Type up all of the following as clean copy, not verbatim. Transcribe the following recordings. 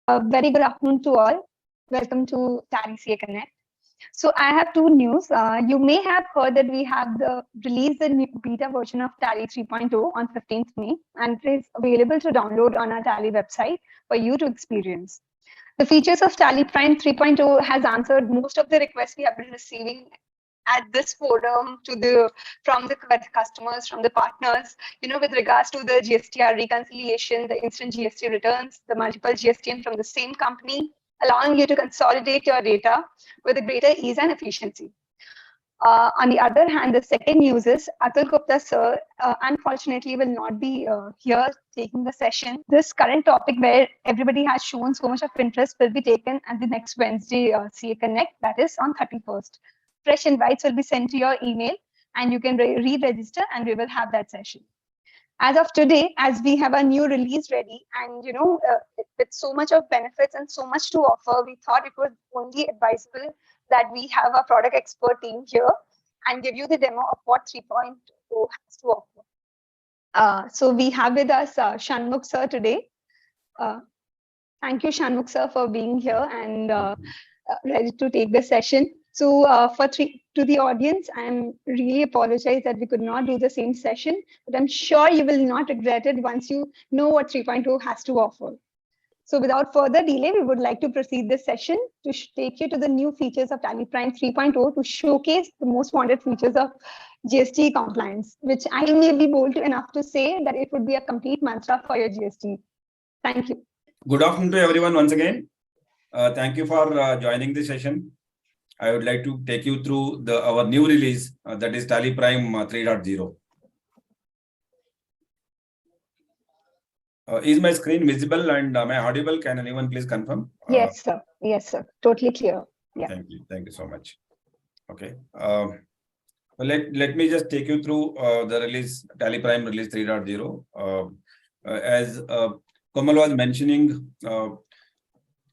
Very good afternoon to all. Welcome to TallyCA Connect. So I have two news. You may have heard that we have released the new beta version of Tally 3.0 on 15th May, and it is available to download on our Tally website for you to experience. The features of TallyPrime 3.0 has answered most of the requests we have been receiving at this forum from the customers, from the partners, with regards to the GSTR reconciliation, the instant GST returns, the multiple GSTN from the same company, allowing you to consolidate your data with a greater ease and efficiency. On the other hand, the second news is Atul Gupta sir, unfortunately, will not be here taking the session. This current topic where everybody has shown so much of interest will be taken at the next Wednesday CA Connect, that is on 31st. Fresh invites will be sent to your email and you can re-register and we will have that session. As of today, as we have a new release ready and with so much of benefits and so much to offer, we thought it was only advisable that we have a product expert team here and give you the demo of what 3.0 has to offer. So we have with us Shanmukh sir today. Thank you, Shanmukh sir, for being here and ready to take the session. So to the audience, I'm really apologize that we could not do the same session, but I'm sure you will not regret it once you know what 3.0 has to offer. So without further delay, we would like to proceed this session to take you to the new features of TallyPrime 3.0 to showcase the most wanted features of GST compliance, which I may be bold enough to say that it would be a complete mantra for your GST. Thank you. Good afternoon to everyone once again. Thank you for joining the session. I would like to take you through our new release, that is TallyPrime 3.0. Is my screen visible and am I audible? Can anyone please confirm? Yes, sir. Yes, sir. Totally clear. Yeah. Thank you. Thank you so much. Okay. Well, let me just take you through the release, TallyPrime release 3.0. As Komal was mentioning,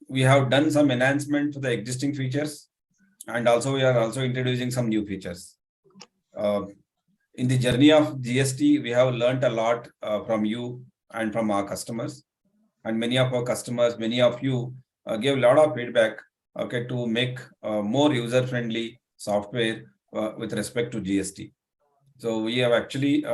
we have done some enhancement to the existing features. And also, we are also introducing some new features. In the journey of GST, we have learned a lot from you and from our customers. And many of our customers, many of you gave a lot of feedback to make more user-friendly software with respect to GST. So we have actually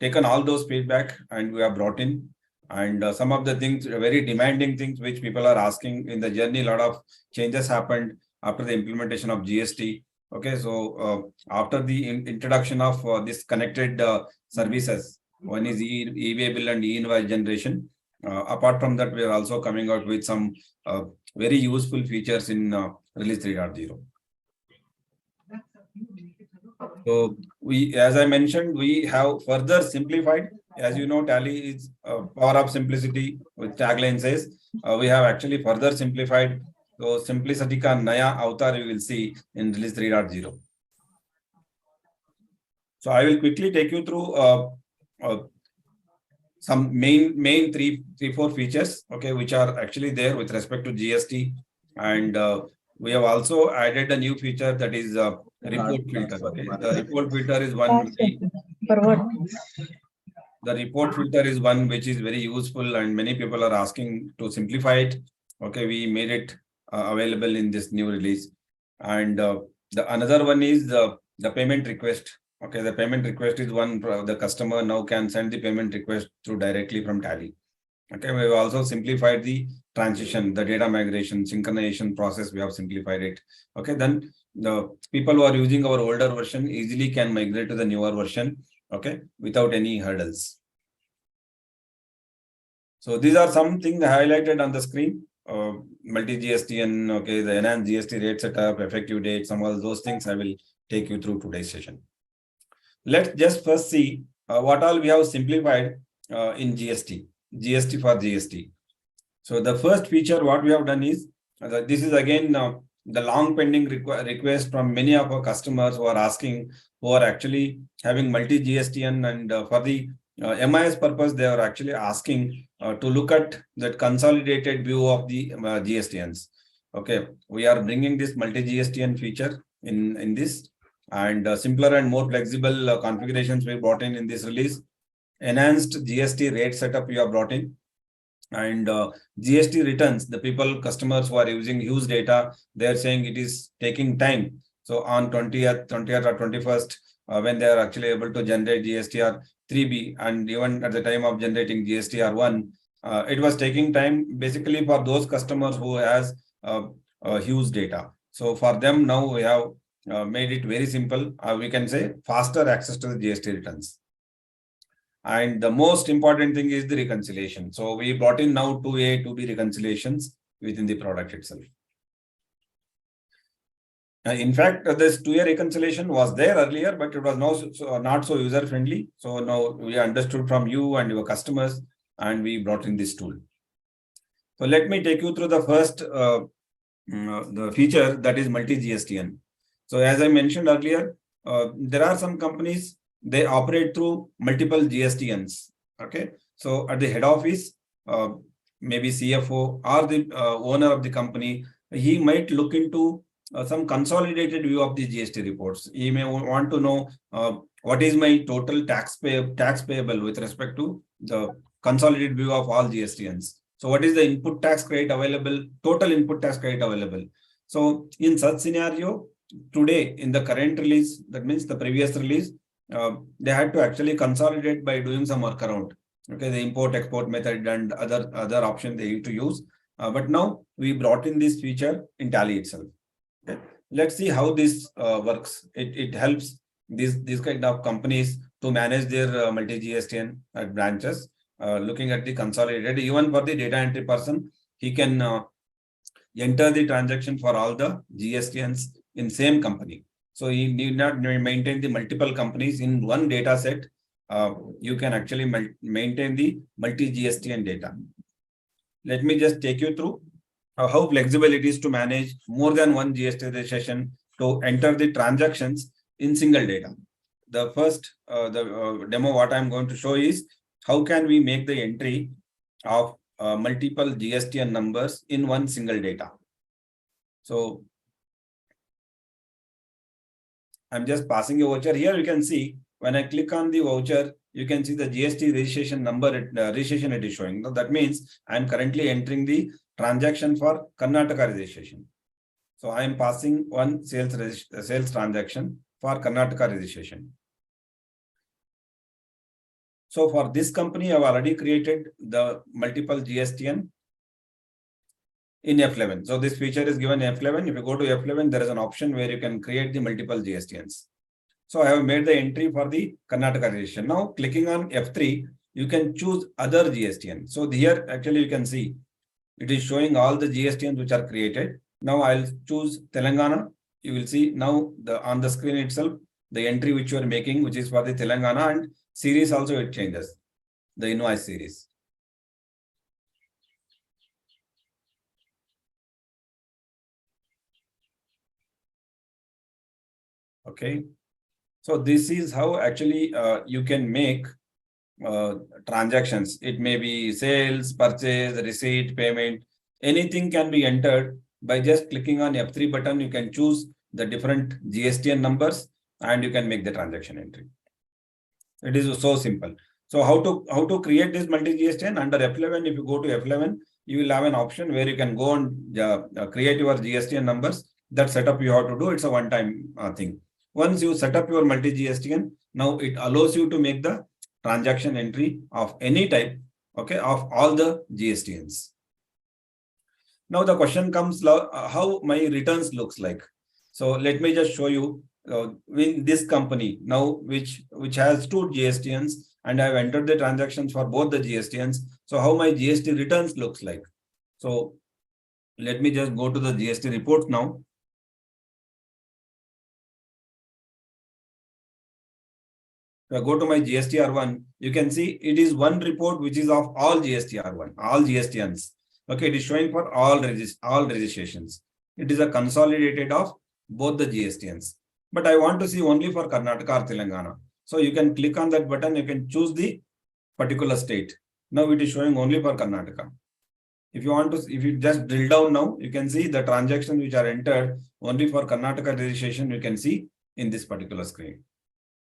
taken all those feedback and we have brought in. And some of the things, very demanding things which people are asking in the journey, a lot of changes happened after the implementation of GST. Okay, so after the introduction of this connected services, one is e-way bill and e-invoice generation. Apart from that, we are also coming out with some very useful features in release 3.0. So as I mentioned, we have further simplified. As you know, Tally is power of simplicity, which tagline says. We have actually further simplified. So simplicity ka naya avatar we will see in release 3.0. So I will quickly take you through some main three, four features, okay, which are actually there with respect to GST. And we have also added a new feature that is report filter. Okay? The report filter is one. The report filter is one which is very useful and many people are asking to simplify it. Okay, we made it available in this new release. And the another one is the payment request. Okay, the payment request is one. The customer now can send the payment request through directly from Tally. Okay, we have also simplified the transition, the data migration, synchronization process. We have simplified it. Okay, then the people who are using our older version easily can migrate to the newer version. Okay, without any hurdles. So these are some things highlighted on the screen. Multi-GSTN, okay, the enhanced GST rate setup, effective date, some of those things I will take you through today's session. Let's just first see what all we have simplified in GST for GST. So the first feature what we have done is, this is again the long pending request from many of our customers who are asking, who are actually having multi-GSTN and for the MIS purpose, they are actually asking to look at that consolidated view of the GSTNs. Okay, we are bringing this multi-GSTN feature in this, and simpler and more flexible configurations we brought in this release. Enhanced GST rate setup we have brought in. And GST returns, the customers who are using huge data, they are saying it is taking time. So on 20th or 21st, when they are actually able to generate GSTR-3B, and even at the time of generating GSTR-1, it was taking time basically for those customers who has huge data. So for them now we have made it very simple. We can say faster access to the GST returns. And the most important thing is the reconciliation. So we brought in now 2A, 2B reconciliations within the product itself. In fact, this 2A reconciliation was there earlier, but it was not so user-friendly. So now we understood from you and your customers, and we brought in this tool. So let me take you through the first the feature, that is multi-GSTN. So as I mentioned earlier, there are some companies, they operate through multiple GSTNs. Okay, so at the head office, maybe CFO or the owner of the company, he might look into some consolidated view of the GST reports. He may want to know what is my total tax payable with respect to the consolidated view of all GSTNs. So what is the input tax credit available, total input tax credit available. So in such scenario, today in the current release, that means the previous release, they had to actually consolidate by doing some workaround. Okay, the import-export method and other option they need to use. But now we brought in this feature in Tally itself. Okay. Let's see how this works. It helps these kind of companies to manage their multi-GSTN at branches. Looking at the consolidated, even for the data entry person, he can enter the transaction for all the GSTNs in same company. So you need not maintain the multiple companies in one data set. You can actually maintain the multi-GSTN data. Let me just take you through how flexible it is to manage more than one GST registration to enter the transactions in single data. The first demo what I'm going to show is how can we make the entry of multiple GSTN numbers in one single data. So I'm just passing a voucher. Here you can see when I click on the voucher, you can see the GST registration number, registration it is showing. Now that means I'm currently entering the transaction for Karnataka registration. So I am passing one sales transaction for Karnataka registration. So for this company, I've already created the multiple GSTN in F11. So this feature is given F11. If you go to F11, there is an option where you can create the multiple GSTNs. So I have made the entry for the Karnataka registration. Now clicking on F3, you can choose other GSTN. So here actually you can see it is showing all the GSTNs which are created. Now I'll choose Telangana. You will see now on the screen itself, the entry which you are making, which is for the Telangana, and series also it changes, the invoice series. Okay. So this is how actually you can make transactions. It may be sales, purchase, receipt, payment. Anything can be entered by just clicking on F3 button. You can choose the different GSTN numbers and you can make the transaction entry. It is so simple. So how to create this multi-GSTN? Under F11, if you go to F11, you will have an option where you can go and create your GSTN numbers. That setup you have to do. It's a one-time thing. Once you set up your multi-GSTN, now it allows you to make the transaction entry of any type, okay, of all the GSTNs. Now the question comes, how my returns looks like. So let me just show you in this company now, which has two GSTNs, and I've entered the transactions for both the GSTNs. So how my GST returns looks like. So let me just go to the GST reports now. If I go to my GSTR1, you can see it is one report which is of all GSTR1, all GSTNs. Okay, it is showing for all registrations. It is a consolidated of both the GSTNs. But I want to see only for Karnataka or Telangana. So you can click on that button, you can choose the particular state. Now it is showing only for Karnataka. If you just drill down now, you can see the transactions which are entered only for Karnataka registration, you can see in this particular screen.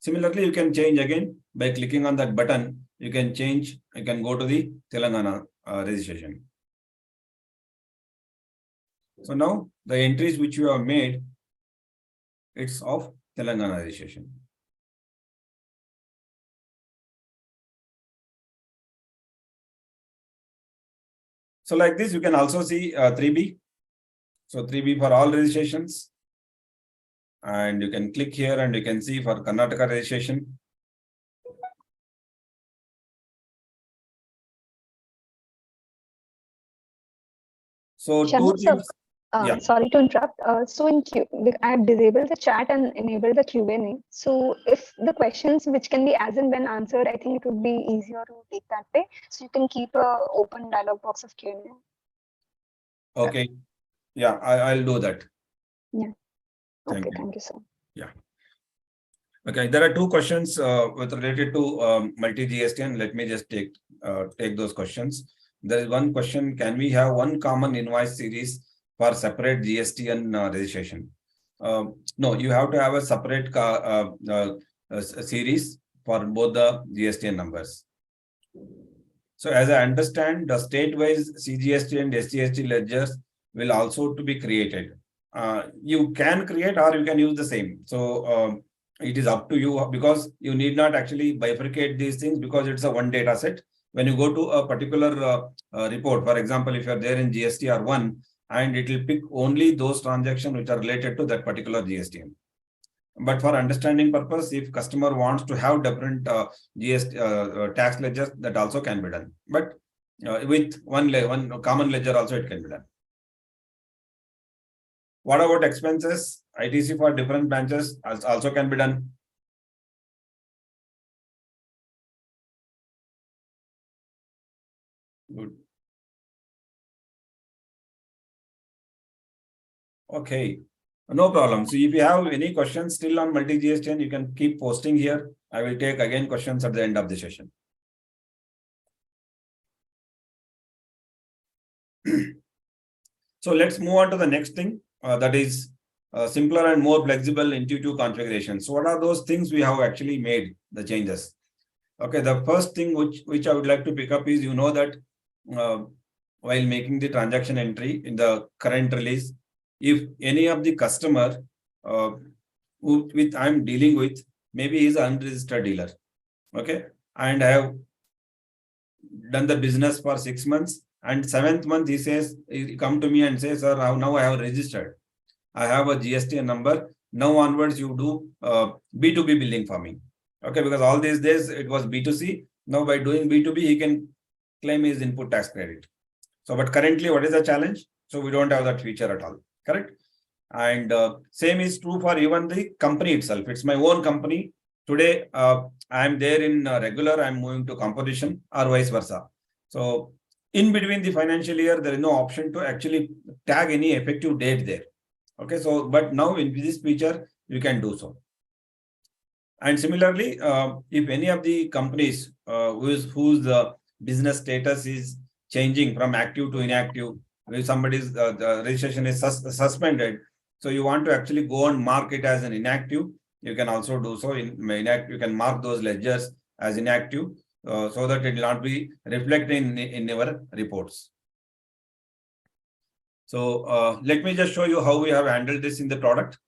Similarly, you can change again by clicking on that button. You can change, you can go to the Telangana registration. So now the entries which you have made, it's of Telangana registration. So like this, you can also see 3B. So 3B for all registrations. And you can click here and you can see for Karnataka registration. So two things. Yeah. Sorry to interrupt. So in I have disabled the chat and enabled the Q&A. So if the questions which can be as and when answered, I think it would be easier to take that way. So you can keep a open dialog box of Q&A. Okay. Yeah, I'll do that. Yeah. Thank you. Thank you, sir. Yeah. Okay, there are two questions with related to multi-GST, and let me just take those questions. There is one question: can we have one common invoice series for separate GST and registration? No, you have to have a separate series for both the GST and numbers. So, as I understand, the state-wise CGST and SGST ledgers will also to be created. You can create or you can use the same. So it is up to you, because you need not actually bifurcate these things because it's a one data set. When you go to a particular report, for example, if you're there in GSTR1, and it will pick only those transactions which are related to that particular GSTM. But for understanding purpose, if customer wants to have different GST tax ledgers, that also can be done. But with one common ledger also it can be done. What about expenses? ITC for different branches also can be done. Good. Okay, no problem. So if you have any questions still on multi-GST, you can keep posting here. I will take again questions at the end of the session. So let's move on to the next thing, that is simpler and more flexible intuitive configurations. So what are those things we have actually made the changes? Okay, the first thing which I would like to pick up is, you know that while making the transaction entry in the current release, if any of the customer I'm dealing with, maybe he's an unregistered dealer, okay, and I have done the business for 6 months, and 7th month he come to me and says, sir, now I have registered, I have a GST number, now onwards you do B2B billing for me. Okay, because all these days it was B2C. Now by doing B2B, he can claim his input tax credit. So, but currently, what is the challenge? So we don't have that feature at all, correct? And same is true for even the company itself. It's my own company. Today, I am there in regular, I'm moving to composition or vice versa. So in between the financial year, there is no option to actually tag any effective date there. Okay, so but now in this feature, you can do so. And similarly, if any of the companies whose business status is changing from active to inactive, if somebody's registration is suspended, so you want to actually go and mark it as an inactive, you can also do so. In inactive, you can mark those ledgers as inactive so that it will not be reflected in your reports. So let me just show you how we have handled this in the product.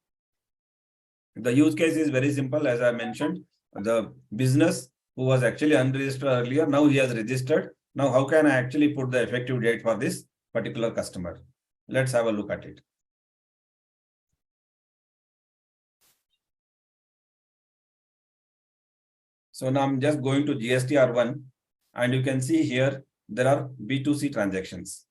The use case is very simple. As I mentioned, the business who was actually unregistered earlier, now he has registered. Now, how can I actually put the effective date for this particular customer? Let's have a look at it. So now I'm just going to GSTR1, and you can see here, there are B2C transactions.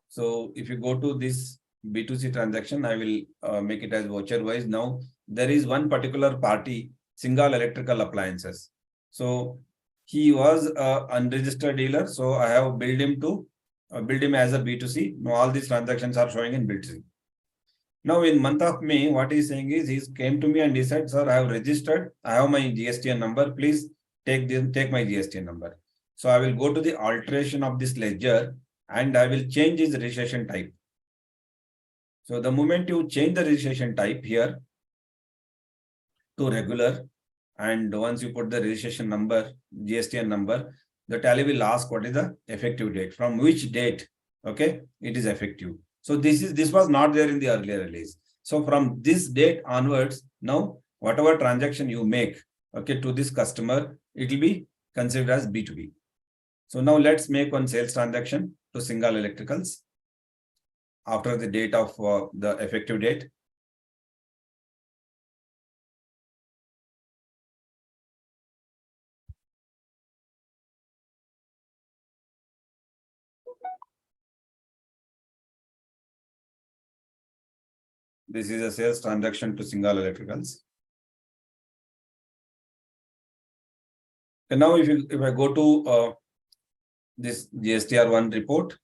So if you go to this B2C transaction, I will make it as voucher wise. Now there is one particular party, Singal Electrical Appliances. So he was an unregistered dealer. So I have billed him as a B2C. Now all these transactions are showing in B2C. Now in month of May, what he's saying is, he came to me and he said, sir, I have registered. I have my GST number. Please take my GST number. So I will go to the alteration of this ledger and I will change his registration type. So the moment you change the registration type here to regular, and once you put the registration number, GSTN number, the tally will ask what is the effective date, from which date, okay, it is effective. So this was not there in the earlier release. So from this date onwards, now whatever transaction you make, okay, to this customer, it will be considered as B2B. So now let's make one sales transaction to Singal Electricals after the date of the effective date. This is a sales transaction to Singal Electricals. And now if I go to this GSTR-1 report,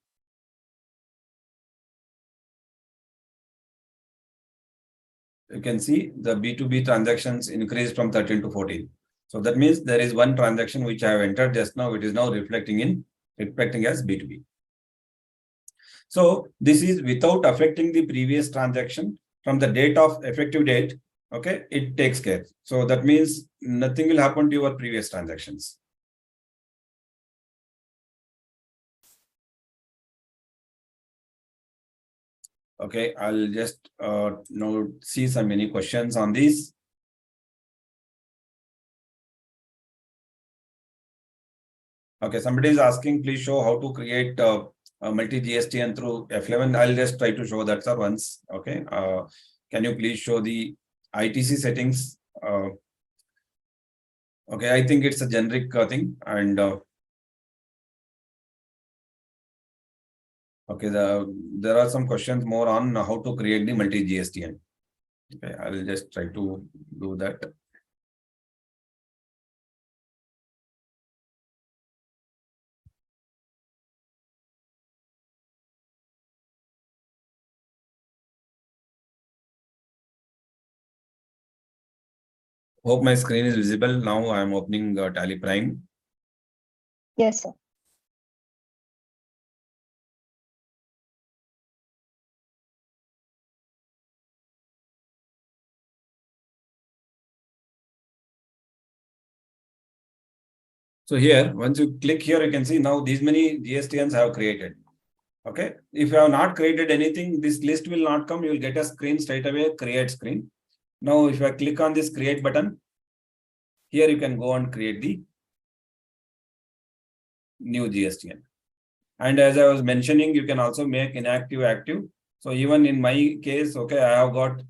you can see the B2B transactions increased from 13 to 14. So that means there is one transaction which I have entered just now. It is now reflecting as B2B. So this is without affecting the previous transaction. From the date of effective date, okay, it takes care. So that means nothing will happen to your previous transactions. Okay, I'll just now see some many questions on this. Okay, somebody is asking, please show how to create a multi-GSTN through F11. I'll just try to show that, sir, once. Okay, can you please show the ITC settings? Okay, I think it's a generic thing, and okay, there are some questions more on how to create the multi-GSTN. Okay, I'll just try to do that. Hope my screen is visible. Now I am opening TallyPrime. Yes, sir. So here, once you click here, you can see now these many GSTNs have created. Okay, if you have not created anything, this list will not come. You will get a screen straight away, create screen. Now, if I click on this create button, here you can go and create the new GSTN. And as I was mentioning, you can also make inactive active. So even in my case, okay, I have got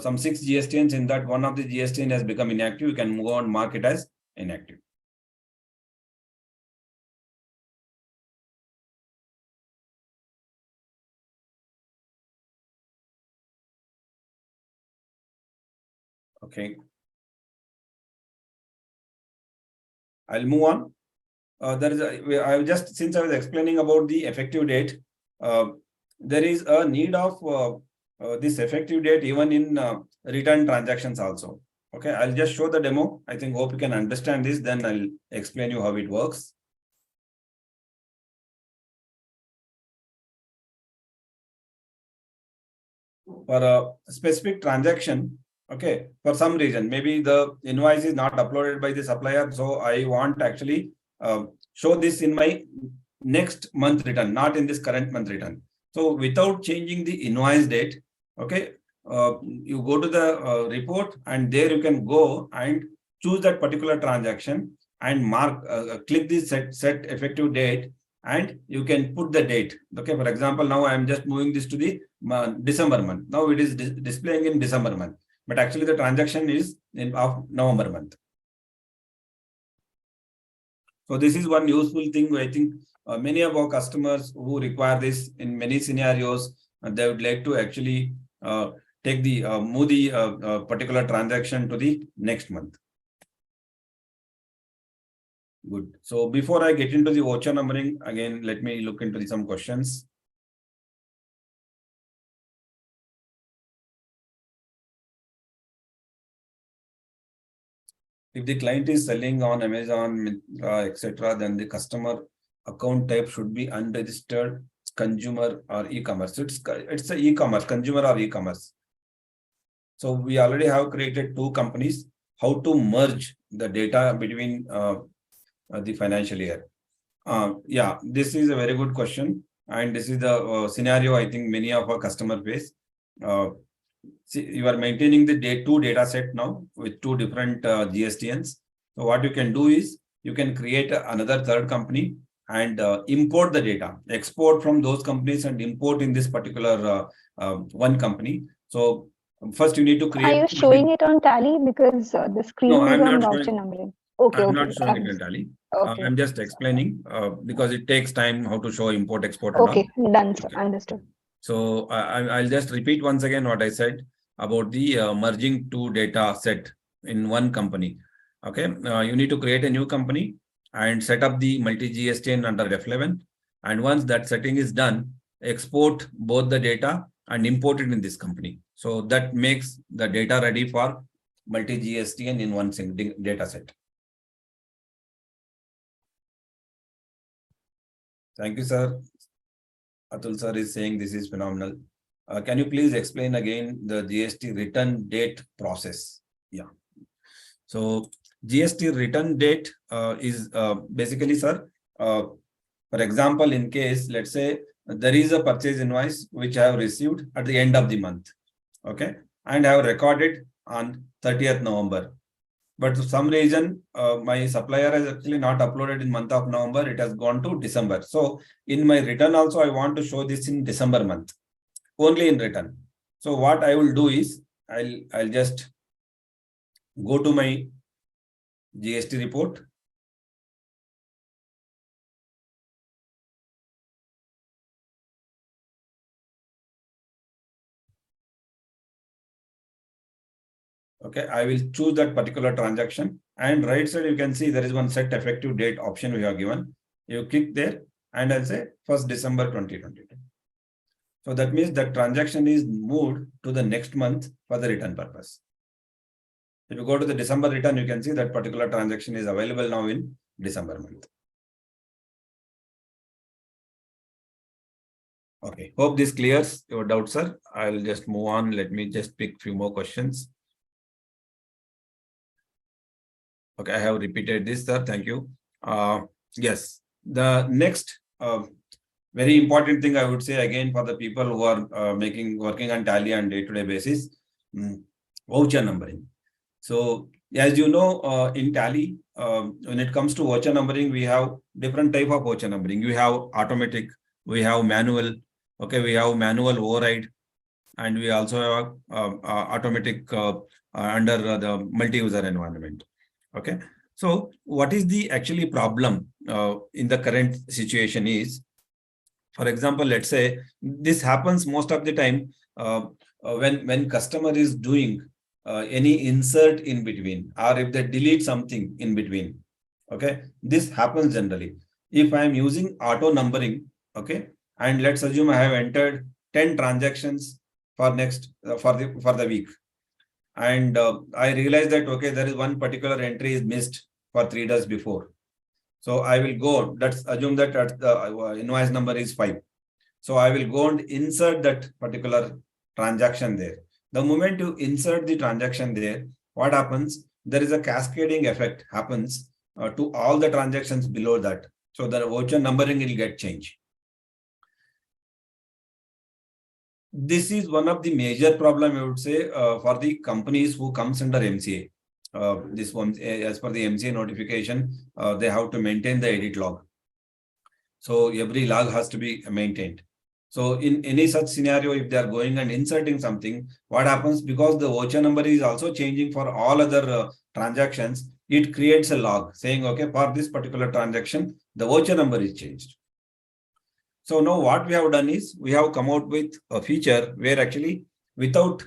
some 6 GSTNs. In that, one of the GSTN has become inactive. You can go and mark it as inactive. Okay. I'll move on. Since I was explaining about the effective date, there is a need of this effective date even in return transactions also. Okay, I'll just show the demo. I think hope you can understand this. Then I'll explain you how it works. For a specific transaction, okay, for some reason, maybe the invoice is not uploaded by the supplier. So I want to actually show this in my next month return, not in this current month return. So without changing the invoice date, okay, you go to the report, and there you can go and choose that particular transaction and mark, click this set effective date, and you can put the date. Okay, for example, now I am just moving this to the December month. Now it is displaying in December month, but actually the transaction is of November month. So this is one useful thing. I think many of our customers who require this in many scenarios, they would like to actually take the move the particular transaction to the next month. Good. So before I get into the voucher numbering, again, let me look into some questions. If the client is selling on Amazon, Myntra, etc., then the customer account type should be unregistered consumer or e-commerce. It's a e-commerce, consumer or e-commerce. So we already have created 2 companies. How to merge the data between the financial year? Yeah, this is a very good question. And this is the scenario I think many of our customer face. See, you are maintaining the two data set now with two different GSTNs. So what you can do is you can create another third company and import the data, export from those companies and import in this particular one company. So first you need to Are create. you showing it on Tally? Because the No, screen is I'm on not voucher showing. numbering. Okay, I'm okay. not showing it in Tally. Okay. I'm just explaining because it takes time how to show import, export, and all. Okay, done, sir. Okay. Understood. So I'll just repeat once again what I said about the merging two data set in one company. Okay, you need to create a new company and set up the multi GSTN under F11. And once that setting is done, export both the data and import it in this company. So that makes the data ready for multi GSTN in one single data set. Thank you, sir. Atul sir is saying this is phenomenal. Can you please explain again the GST return date process? Yeah. So GST return date is basically, sir, for example, in case, let's say there is a purchase invoice which I have received at the end of the month, okay, and I have recorded on 30th November. But for some reason, my supplier has actually not uploaded in month of November. It has gone to December. So in my return also, I want to show this in December month, only in return. So what I will do is I'll just go to my GST report. Okay, I will choose that particular transaction, and right side you can see there is one set effective date option we have given. You click there and I'll say 1st December 2022. So that means that transaction is moved to the next month for the return purpose. If you go to the December return, you can see that particular transaction is available now in December month. Okay, hope this clears your doubt, sir. I'll just move on. Let me just pick few more questions. Okay, I have repeated this, sir. Thank you. Yes, the next very important thing I would say again for the people who are working on Tally on day-to-day basis, voucher numbering. So as you know, in Tally, when it comes to voucher numbering, we have different type of voucher numbering. We have automatic, we have manual. Okay, we have manual override, and we also have automatic under the multi-user environment. Okay, so what is the actually problem in the current situation is, for example, let's say this happens most of the time when customer is doing any insert in between, or if they delete something in between. Okay, this happens generally. If I am using auto numbering, okay, and let's assume I have entered 10 transactions for next for the week, and I realize that okay, there is one particular entry is missed for 3 days before. So I will go, let's assume that the invoice number is 5. So I will go and insert that particular transaction there. The moment you insert the transaction there, what happens? There is a cascading effect happens to all the transactions below that. So the voucher numbering will get changed. This is one of the major problem, I would say, for the companies who comes under MCA. This one, as per the MCA notification, they have to maintain the edit log. So every log has to be maintained. So in any such scenario, if they are going and inserting something, what happens? Because the voucher number is also changing for all other transactions, it creates a log saying, okay, for this particular transaction, the voucher number is changed. So now what we have done is we have come out with a feature where actually without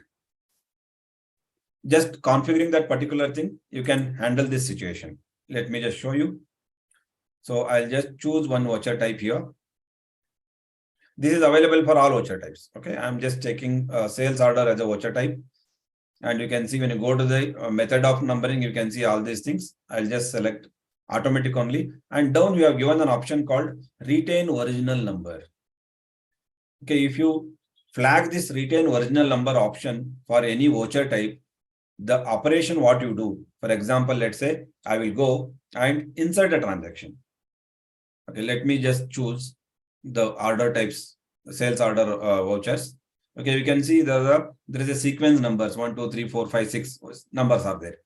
just configuring that particular thing, you can handle this situation. Let me just show you. So I'll just choose one voucher type here. This is available for all voucher types. Okay, I'm just taking sales order as a voucher type. And you can see when you go to the method of numbering, you can see all these things. I'll just select automatic only. And down we have given an option called retain original number. Okay, if you flag this retain original number option for any voucher type, the operation what you do, for example, let's say I will go and insert a transaction. Okay, let me just choose the order types, sales order vouchers. Okay, we can see there is a sequence numbers 1, 2, 3, 4, 5, 6 numbers are there.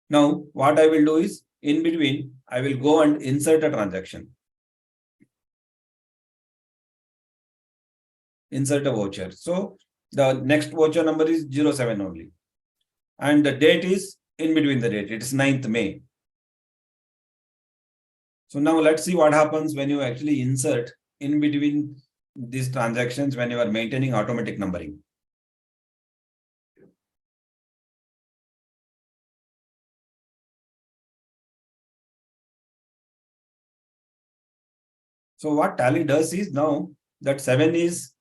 Now, what I will do is in between, I will go and insert a transaction. Insert a voucher. So the next voucher number is 07 only. And the date is in between the date. It is 9th May. So now let's see what happens when you actually insert in between these transactions when you are maintaining automatic numbering. So what Tally does is now that 7 is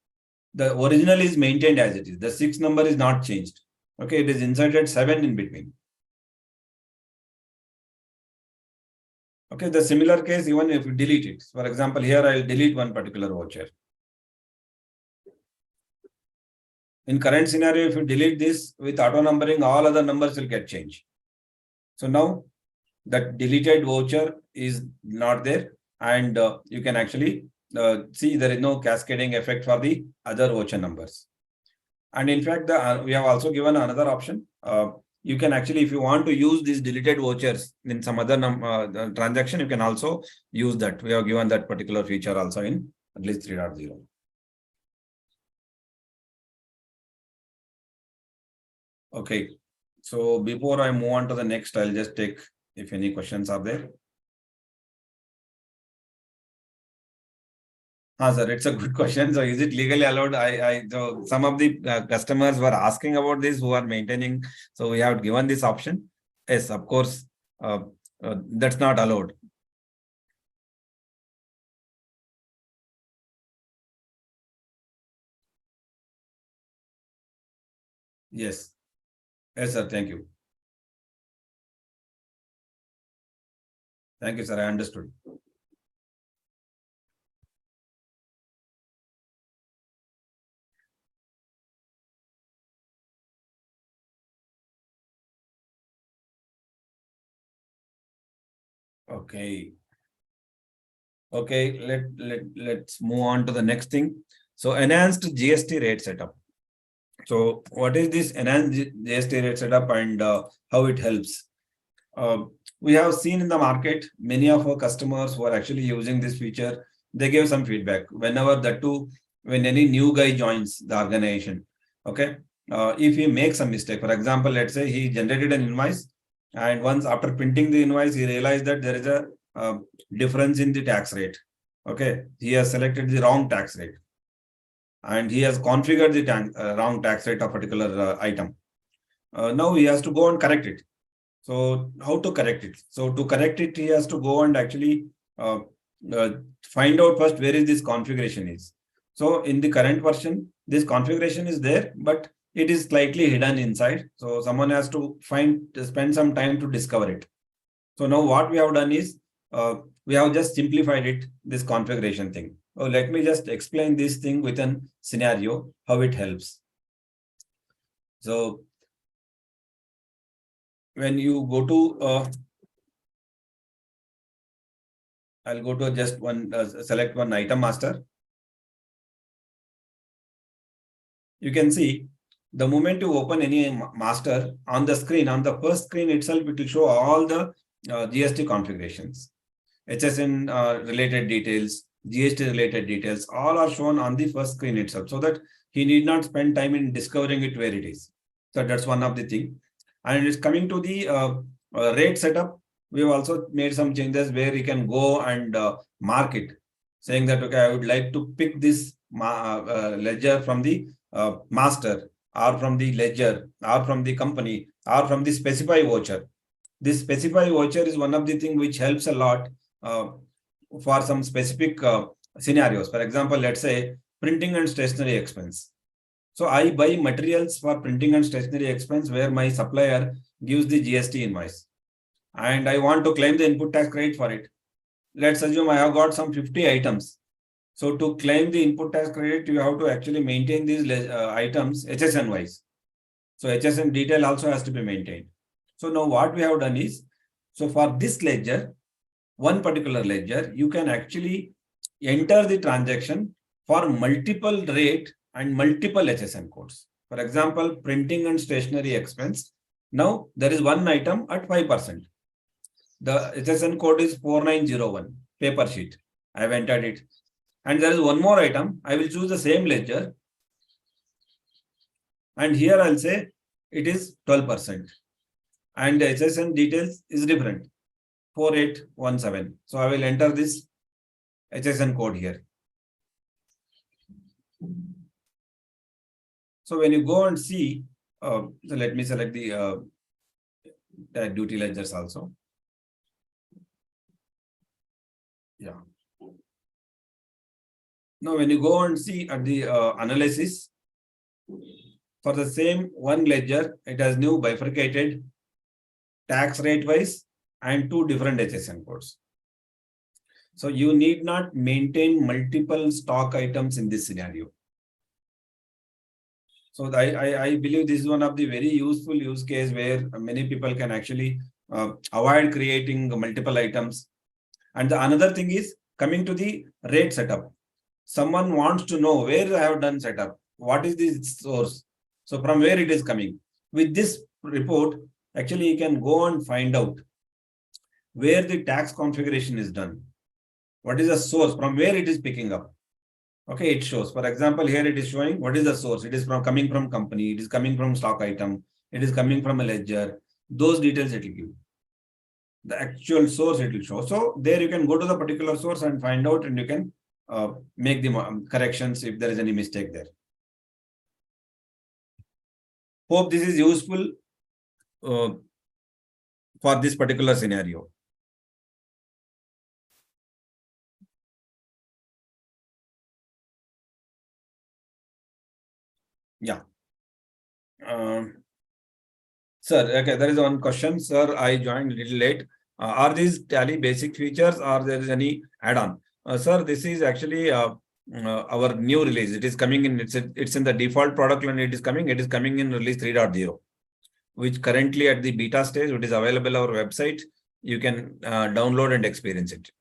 the original is maintained as it is. The 6 number is not changed. Okay, it is inserted 7 in between. Okay, the similar case, even if you delete it. For example, here I will delete one particular voucher. In current scenario, if you delete this with auto numbering, all other numbers will get changed. So now that deleted voucher is not there, and you can actually see there is no cascading effect for the other voucher numbers. And in fact, we have also given another option. You can actually, if you want to use these deleted vouchers in some other transaction, you can also use that. We have given that particular feature also in release 3.0. Okay, so before I move on to the next, I'll just take if any questions are there. Sir, it's a good question. So is it legally allowed? So some of the customers were asking about this who are maintaining. So we have given this option. Yes, of course, that's not allowed. Yes. Yes, sir. Thank you. Thank you, sir. I understood. Okay. Okay, let's move on to the next thing. So enhanced GST rate setup. So what is this enhanced GST rate setup and how it helps? We have seen in the market, many of our customers who are actually using this feature, they give some feedback whenever when any new guy joins the organization. Okay. If he makes a mistake, for example, let's say he generated an invoice, and once after printing the invoice, he realized that there is a difference in the tax rate. Okay. He has selected the wrong tax rate, and he has configured the wrong tax rate of a particular item. Now he has to go and correct it. So how to correct it? So to correct it, he has to go and actually find out first where is this configuration is. So in the current version, this configuration is there, but it is slightly hidden inside. So someone has to spend some time to discover it. So now what we have done is we have just simplified it, this configuration thing. So let me just explain this thing with a scenario, how it helps. So when you go to, I'll go to just one, select one item master. You can see the moment you open any master on the screen, on the first screen itself, it will show all the GST configurations, HSN related details, GST related details, all are shown on the first screen itself, so that he need not spend time in discovering it where it is. So that's one of the thing. And it's coming to the rate setup. We have also made some changes where you can go and mark it, saying that, okay, I would like to pick this ledger from the master, or from the ledger, or from the company, or from the specify voucher. This specify voucher is one of the things which helps a lot for some specific scenarios. For example, let's say printing and stationery expense. So I buy materials for printing and stationery expense where my supplier gives the GST invoice, and I want to claim the input tax credit for it. Let's assume I have got some 50 items. So to claim the input tax credit, you have to actually maintain these items HSN wise. So HSN detail also has to be maintained. So now what we have done is, so for this ledger, one particular ledger, you can actually enter the transaction for multiple rate and multiple HSN codes. For example, printing and stationery expense. Now there is one item at 5%. The HSN code is 4901, paper sheet. I have entered it. And there is one more item. I will choose the same ledger. And here I'll say it is 12%. And the HSN details is different, 4817. So I will enter this HSN code here. So when you go and see, so let me select the duty ledgers also. Yeah. Now when you go and see at the analysis, for the same one ledger, it has new bifurcated tax rate wise and two different HSN codes. So you need not maintain multiple stock items in this scenario. So I believe this is one of the very useful use case where many people can actually avoid creating multiple items. And the another thing is coming to the rate setup. Someone wants to know where I have done setup. What is the source? So from where it is coming. With this report, actually you can go and find out where the tax configuration is done. What is the source, from where it is picking up. Okay, it shows. For example, here it is showing what is the source. It is coming from company, it is coming from stock item, it is coming from a ledger. Those details it will give. The actual source it will show. So there you can go to the particular source and find out, and you can make the corrections if there is any mistake there. Hope this is useful for this particular scenario. Yeah. Sir, okay, there is one question. Sir, I joined a little late. Are these Tally basic features or there is any add-on? Sir, this is actually our new release. It is coming in, it's in the default product line. It is coming in release 3.0, which currently at the beta stage, it is available on our website. You can download and experience it.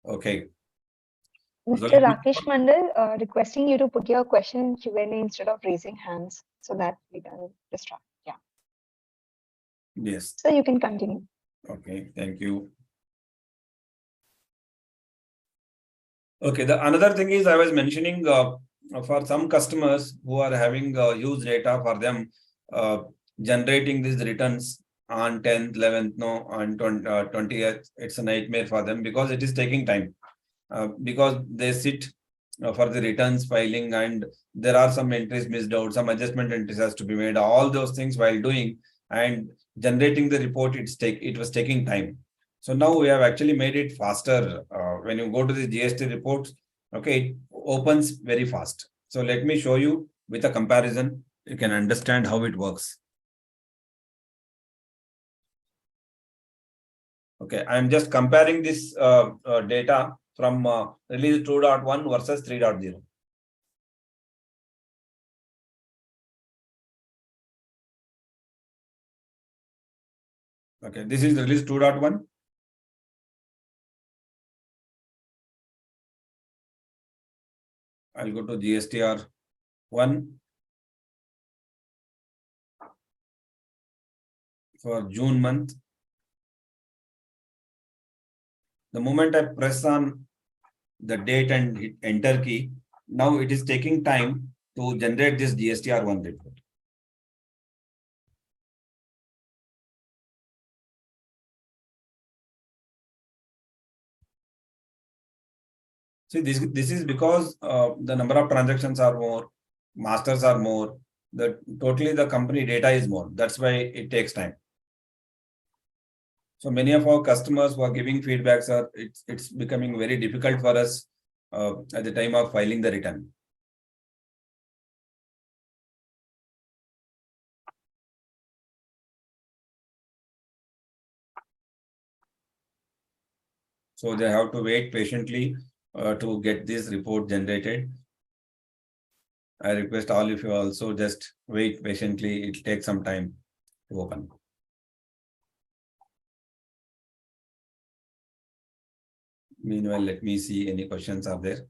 Okay. Mr. Rakesh Mandal, requesting you to put your question in Q&A instead of raising hands so that we can distract. Yeah. Yes. So you can continue. Okay, thank you. Okay, the another thing is I was mentioning for some customers who are having huge data for them, generating these returns on 10th, 11th, no, on 20th, it's a nightmare for them because it is taking time. Because they sit for the returns filing and there are some entries missed out, some adjustment entries has to be made, all those things while doing and generating the report, it was taking time. So now we have actually made it faster. When you go to the GST reports, okay, it opens very fast. So let me show you with a comparison, you can understand how it works. Okay, I'm just comparing this data from release 2.1 versus 3.0. Okay, this is release 2.1. I'll go to GSTR-1 for June month. The moment I press on the date and hit enter key, now it is taking time to generate this GSTR-1 report. See, this is because the number of transactions are more, masters are more, totally the company data is more. That's why it takes time. So many of our customers who are giving feedbacks are it's becoming very difficult for us at the time of filing the return. So they have to wait patiently to get this report generated. I request all of you also just wait patiently. It takes some time to open. Meanwhile, let me see any questions are there.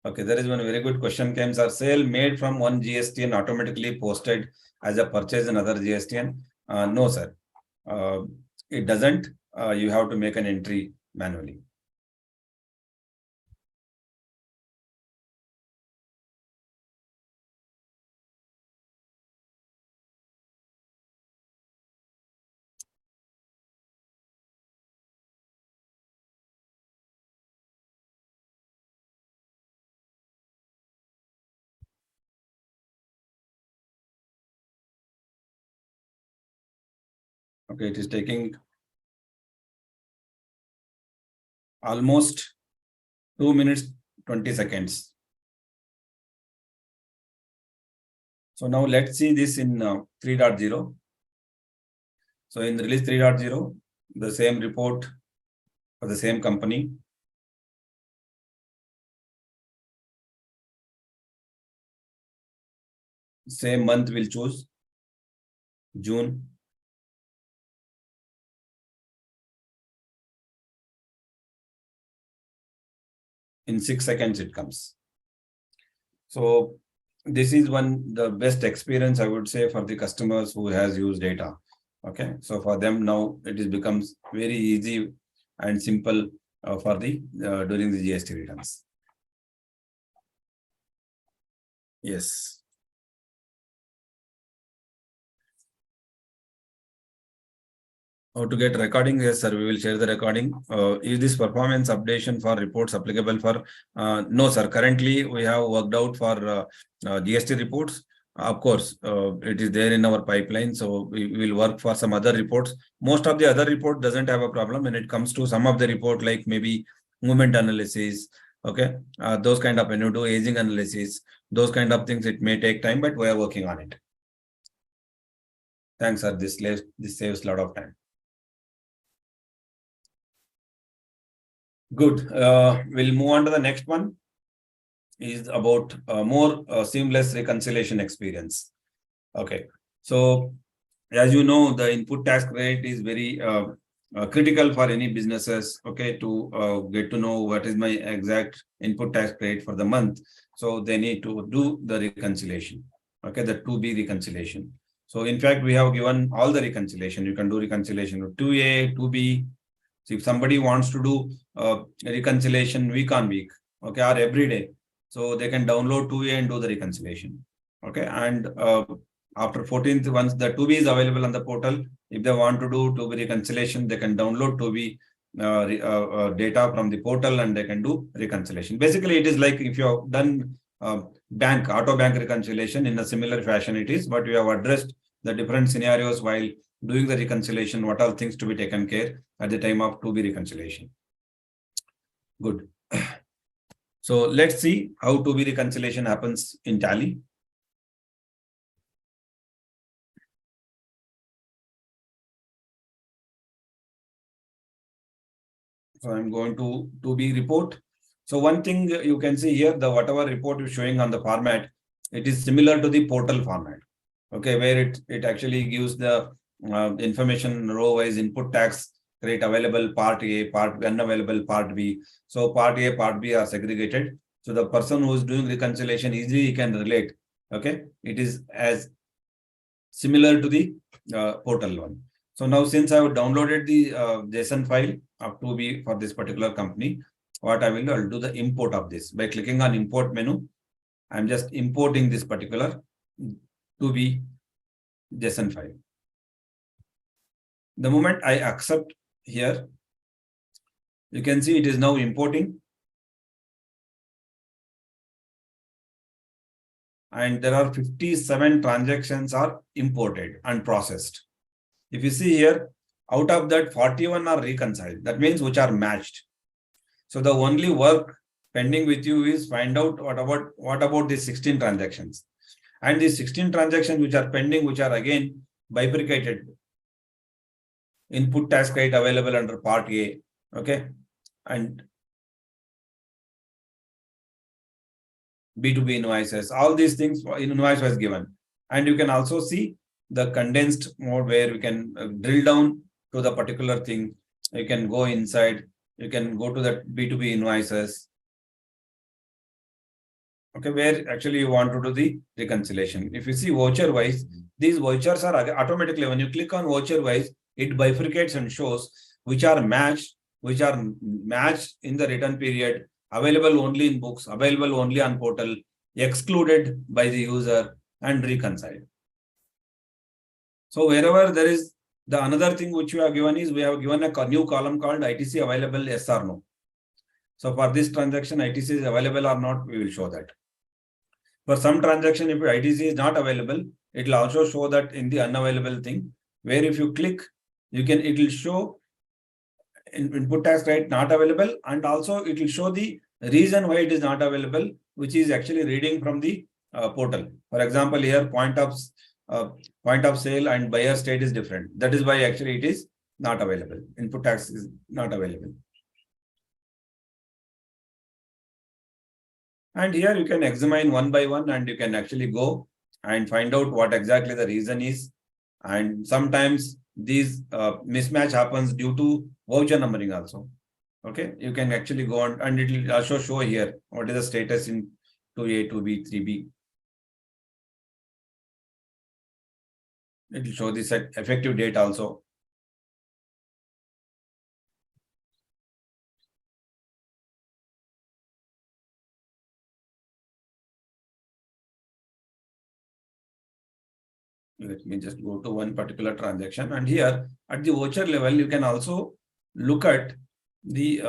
Okay, there is one very good question came, sir. Sale made from one GST and automatically posted as a purchase in other GST. No, sir. It doesn't. You have to make an entry manually. Okay, it is taking almost 2 minutes, 20 seconds. So now let's see this in 3.0. So in release 3.0, the same report for the same company. Same month we'll choose, June. In 6 seconds it comes. So this is the best experience, I would say, for the customers who has used data. Okay, so for them now it becomes very easy and simple for the during the GST returns. Yes. How to get recording? Yes, sir. We will share the recording. Is this performance updation for reports applicable for? No, sir. Currently, we have worked out for GST reports. Of course, it is there in our pipeline. So we will work for some other reports. Most of the other report doesn't have a problem when it comes to some of the report, like maybe movement analysis. Okay, those kind of, do aging analysis, those kind of things. It may take time, but we are working on it. Thanks, sir. This saves a lot of time. Good. We'll move on to the next one. Is about more seamless reconciliation experience. Okay. So, as you know, the input tax credit is very critical for any businesses. Okay, to get to know what is my exact input tax credit for the month. So they need to do the reconciliation. Okay, the 2B reconciliation. So in fact, we have given all the reconciliation. You can do reconciliation of 2A, 2B. So if somebody wants to do reconciliation week on week, okay, or every day, so they can download 2A and do the reconciliation. Okay, and after 14th, once the 2B is available on the portal, if they want to do 2B reconciliation, they can download 2B data from the portal and they can do reconciliation. Basically, it is like if you have done auto bank reconciliation in a similar fashion it is, but we have addressed the different scenarios while doing the reconciliation, what all things to be taken care at the time of 2B reconciliation. Good. So let's see how 2B reconciliation happens in Tally. So I'm going to 2B report. So one thing you can see here, the whatever report is showing on the format, it is similar to the portal format. Okay, where it actually gives the information row-wise input tax rate available, part A, part B, unavailable, part B. So part A, part B are segregated. So the person who is doing reconciliation easily can relate. Okay, it is as similar to the portal one. So now since I have downloaded the JSON file of 2B for this particular company, what I will do, I'll do the import of this. By clicking on import menu, I'm just importing this particular 2B JSON file. The moment I accept here, you can see it is now importing. And there are 57 transactions are imported and processed. If you see here, out of that 41 are reconciled. That means which are matched. So the only work pending with you is find out what about these 16 transactions. And these 16 transactions which are pending, which are again bifurcated. Input tax credit available under part A. Okay. And B2B invoices, all these things in invoice was given. And you can also see the condensed mode where we can drill down to the particular thing. You can go inside, you can go to the B2B invoices. Okay, where actually you want to do the reconciliation. If you see voucher wise, these vouchers are automatically, when you click on voucher wise, it bifurcates and shows which are matched in the return period, available only in books, available only on portal, excluded by the user, and reconciled. So wherever there is the another thing which we have given is we have given a new column called ITC available, yes or no. So for this transaction, ITC is available or not, we will show that. For some transaction, if ITC is not available, it will also show that in the unavailable thing, where if you click, it will show input tax right not available, and also it will show the reason why it is not available, which is actually reading from the portal. For example, here point of sale and buyer state is different. That is why actually it is not available. Input tax is not available. And here you can examine one by one, and you can actually go and find out what exactly the reason is. And sometimes these mismatch happens due to voucher numbering also. Okay, you can actually go on, and it will also show here what is the status in 2A, 2B, 3B. It will show the set effective date also. Let me just go to one particular transaction, and here at the voucher level, you can also look at the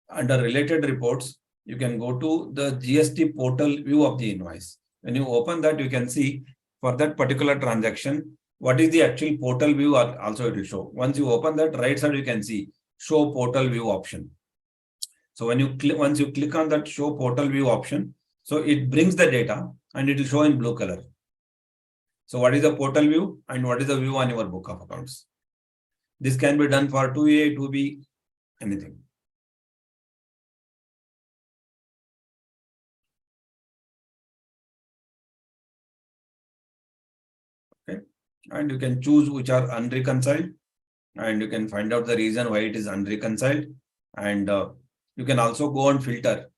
under related reports. You can go to the GST portal view of the invoice. When you open that, you can see for that particular transaction, what is the actual portal view also it will show. Once you open that, right side, you can see show portal view option. So when you click, once you click on that show portal view option, so it brings the data and it will show in blue color. So what is the portal view and what is the view on your book of accounts? This can be done for 2A, 2B, anything. Okay, and you can choose which are unreconciled, and you can find out the reason why it is unreconciled. And you can also go and filter,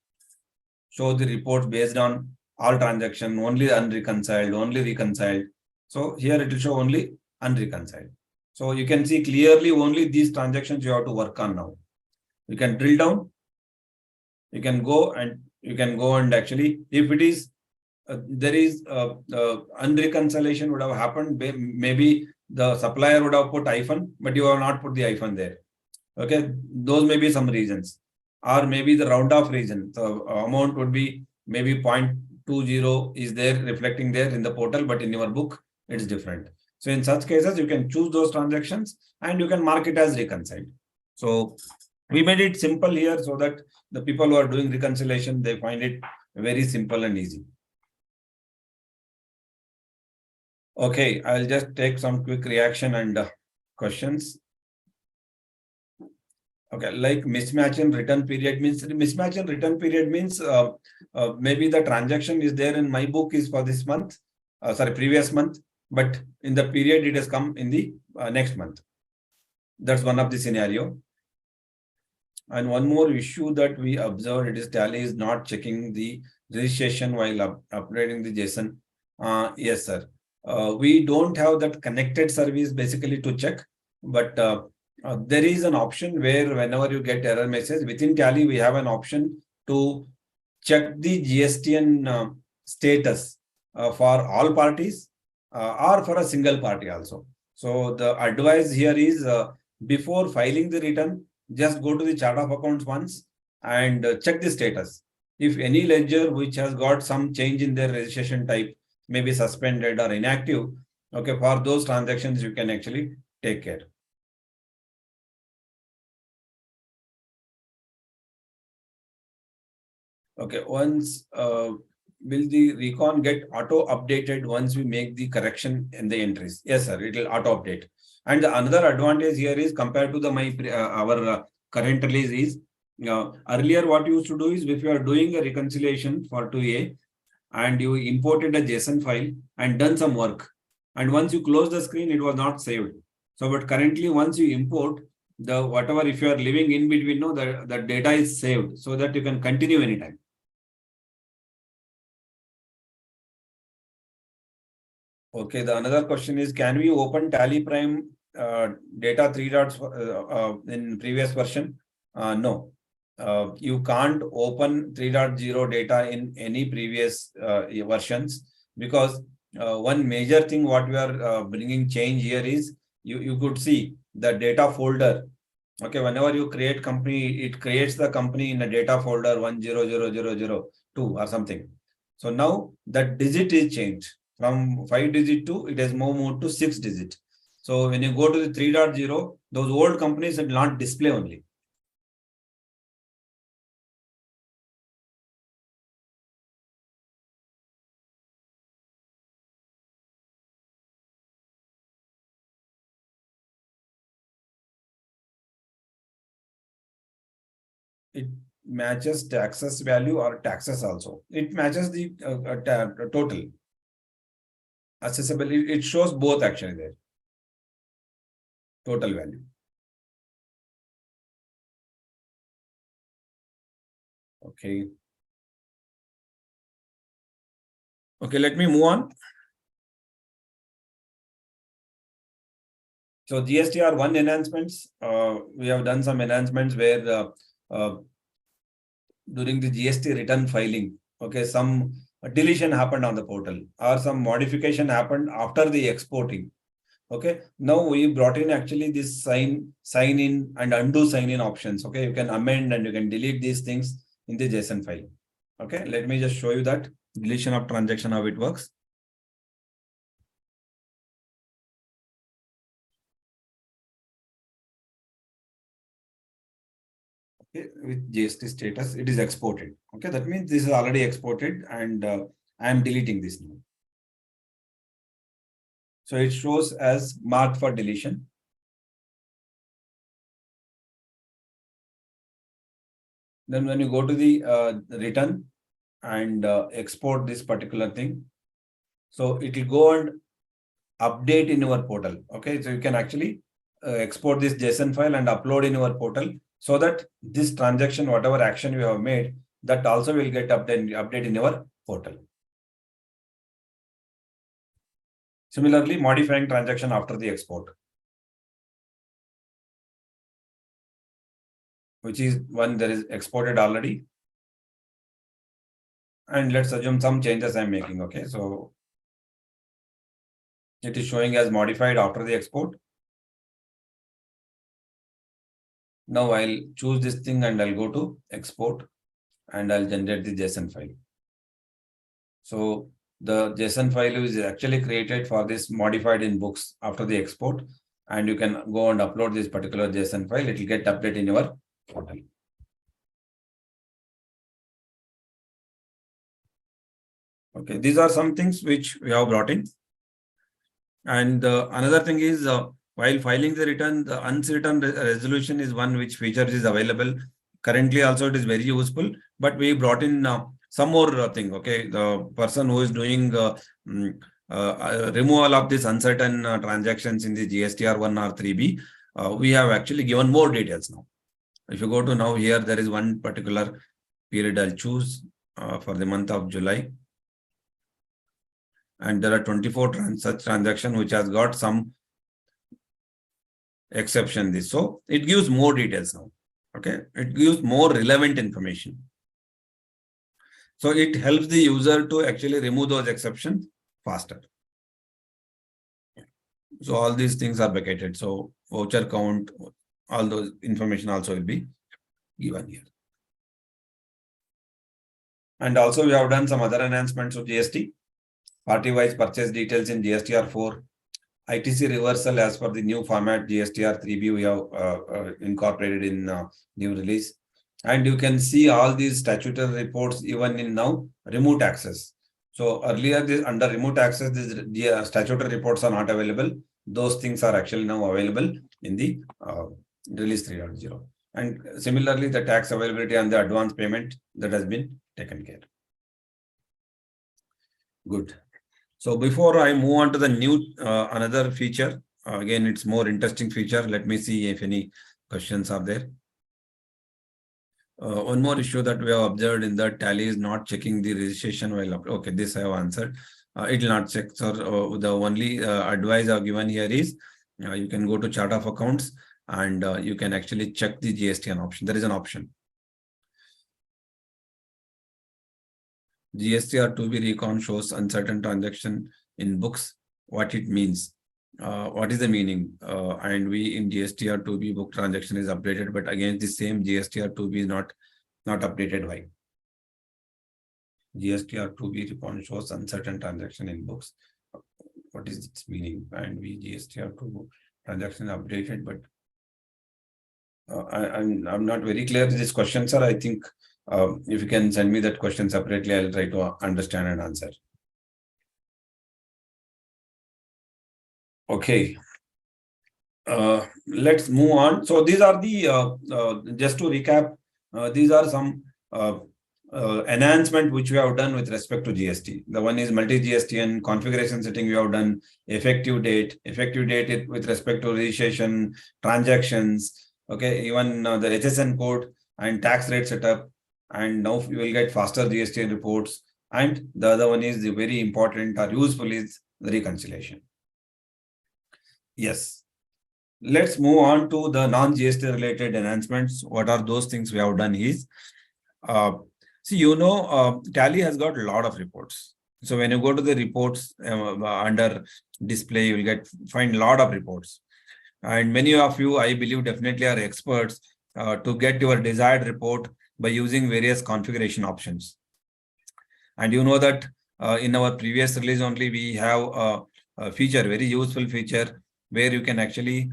show the reports based on all transaction, only unreconciled, only reconciled. So here it will show only unreconciled. So you can see clearly only these transactions you have to work on now. You can drill down. You can go and actually, if it is there is unreconciliation would have happened, maybe the supplier would have put hyphen, but you have not put the hyphen there. Okay, those may be some reasons, or maybe the round off reason. So amount would be maybe 0.20 is there reflecting there in the portal, but in your book it's different. So in such cases, you can choose those transactions and you can mark it as reconciled. So we made it simple here so that the people who are doing reconciliation, they find it very simple and easy. Okay, I'll just take some quick reaction and questions. Okay, like mismatch in return period means maybe the transaction is there in my book is for this month, previous month, but in the period it has come in the next month. That's one of the scenario. And one more issue that we observed, it is Tally is not checking the registration while uploading the JSON. Yes, sir. We don't have that connected service basically to check, but there is an option where whenever you get error message within Tally, we have an option to check the GSTN status for all parties or for a single party also. So the advice here is before filing the return, just go to the chart of accounts once and check the status. If any ledger which has got some change in their registration type, maybe suspended or inactive, okay, for those transactions, you can actually take care. Okay, once will the recon get auto updated once we make the correction in the entries? Yes, sir, it will auto update. And the another advantage here is compared to the our current release is earlier what you used to do is if you are doing a reconciliation for 2A and you imported a JSON file and done some work, and once you close the screen, it was not saved. So, but currently once you import the whatever, if you are living in between, no, the data is saved so that you can continue anytime. Okay, the another question is, can we open TallyPrime data 3 dots in previous version? No, you can't open 3.0 data in any previous versions, because one major thing what we are bringing change here is you could see the data folder. Okay, whenever you create company, it creates the company in a data folder 100002 or something. So now that digit is changed. From 5 digit to it has moved to 6 digit. So when you go to the 3.0, those old companies will not display only. It matches taxes value or taxes also. It matches the total. Accessible, it shows both actually there. Total value. Okay. Okay, let me move on. So GSTR-1 enhancements, we have done some enhancements where during the GST return filing, okay, some deletion happened on the portal or some modification happened after the exporting. Okay, now we brought in actually this sign in and undo sign in options. Okay, you can amend and you can delete these things in the JSON file. Okay, let me just show you that deletion of transaction, how it works. Okay, with GST status, it is exported. Okay, that means this is already exported and I am deleting this now. So it shows as marked for deletion. Then when you go to the return and export this particular thing, so it will go and update in your portal. Okay, so you can actually export this JSON file and upload in your portal, so that this transaction, whatever action you have made, that also will get update in your portal. Similarly, modifying transaction after the export, which is one that is exported already. And let's assume some changes I'm making. Okay, so it is showing as modified after the export. Now I'll choose this thing and I'll go to export and I'll generate the JSON file. So the JSON file is actually created for this modified in books after the export, and you can go and upload this particular JSON file. It will get updated in your portal. Okay, these are some things which we have brought in. And another thing is, while filing the return, the uncertain resolution is one which feature is available. Currently also it is very useful, but we brought in some more thing. Okay, the person who is doing removal of this uncertain transactions in the GSTR-1 or 3B, we have actually given more details now. If you go to now here, there is one particular period I'll choose for the month of July. And there are 24 such transactions which has got some exception. So it gives more details now. Okay, it gives more relevant information. So it helps the user to actually remove those exceptions faster. So all these things are bucketed. So voucher count, all those information also will be given here. And also we have done some other enhancements of GST. Partywise purchase details in GSTR-4. ITC reversal as per the new format GSTR-3B we have incorporated in new release. And you can see all these statutory reports even in now remote access. So earlier this under remote access, these statutory reports are not available. Those things are actually now available in the release 3.0. And similarly, the tax availability and the advance payment that has been taken care. Good. So before I move on to the new another feature, again, it's more interesting feature. Let me see if any questions are there. One more issue that we have observed in that Tally is not checking the registration while okay, this I have answered. It will not check. So the only advice I've given here is you can go to chart of accounts and you can actually check the GST option. There is an option. GSTR-2B recon shows uncertain transaction in books. What it means? What is the meaning? And we in GSTR-2B book transaction is updated, but again the same GSTR-2B is not updated. Why? GSTR-2B recon shows uncertain transaction in books. What is its meaning? And we GSTR-2 transaction updated, but I'm not very clear to this question, sir. I think if you can send me that question separately, I'll try to understand and answer. Okay. Let's move on. So these are the, just to recap, these are some enhancement which we have done with respect to GST. The one is multi-GST and configuration setting we have done, effective date with respect to registration, transactions, okay, even the HSN code and tax rate setup. And now you will get faster GST reports. And the other one is the very important or useful is the reconciliation. Yes. Let's move on to the non-GST related enhancements. What are those things we have done is, see, Tally has got a lot of reports. So when you go to the reports under display, you will find a lot of reports. And many of you, I believe, definitely are experts to get your desired report by using various configuration options. And you know that in our previous release only, we have a feature, very useful feature, where you can actually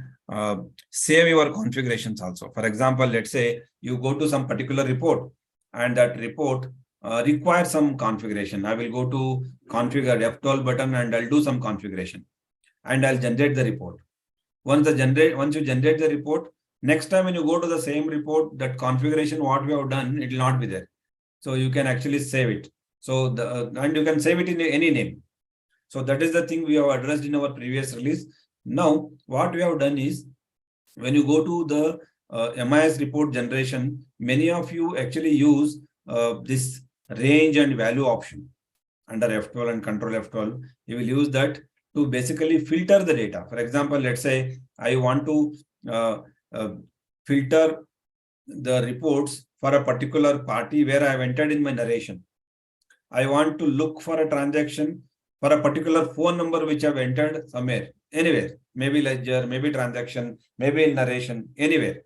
save your configurations also. For example, let's say you go to some particular report and that report requires some configuration. I will go to configure F12 button and I'll do some configuration and I'll generate the report. Once you generate the report, next time when you go to the same report, that configuration what we have done, it will not be there. So you can actually save it. So and you can save it in any name. So that is the thing we have addressed in our previous release. Now, what we have done is, when you go to the MIS report generation, many of you actually use this range and value option under F12 and control F12. You will use that to basically filter the data. For example, let's say I want to filter the reports for a particular party where I have entered in my narration. I want to look for a transaction for a particular phone number which I've entered somewhere, anywhere, maybe ledger, maybe transaction, maybe in narration, anywhere.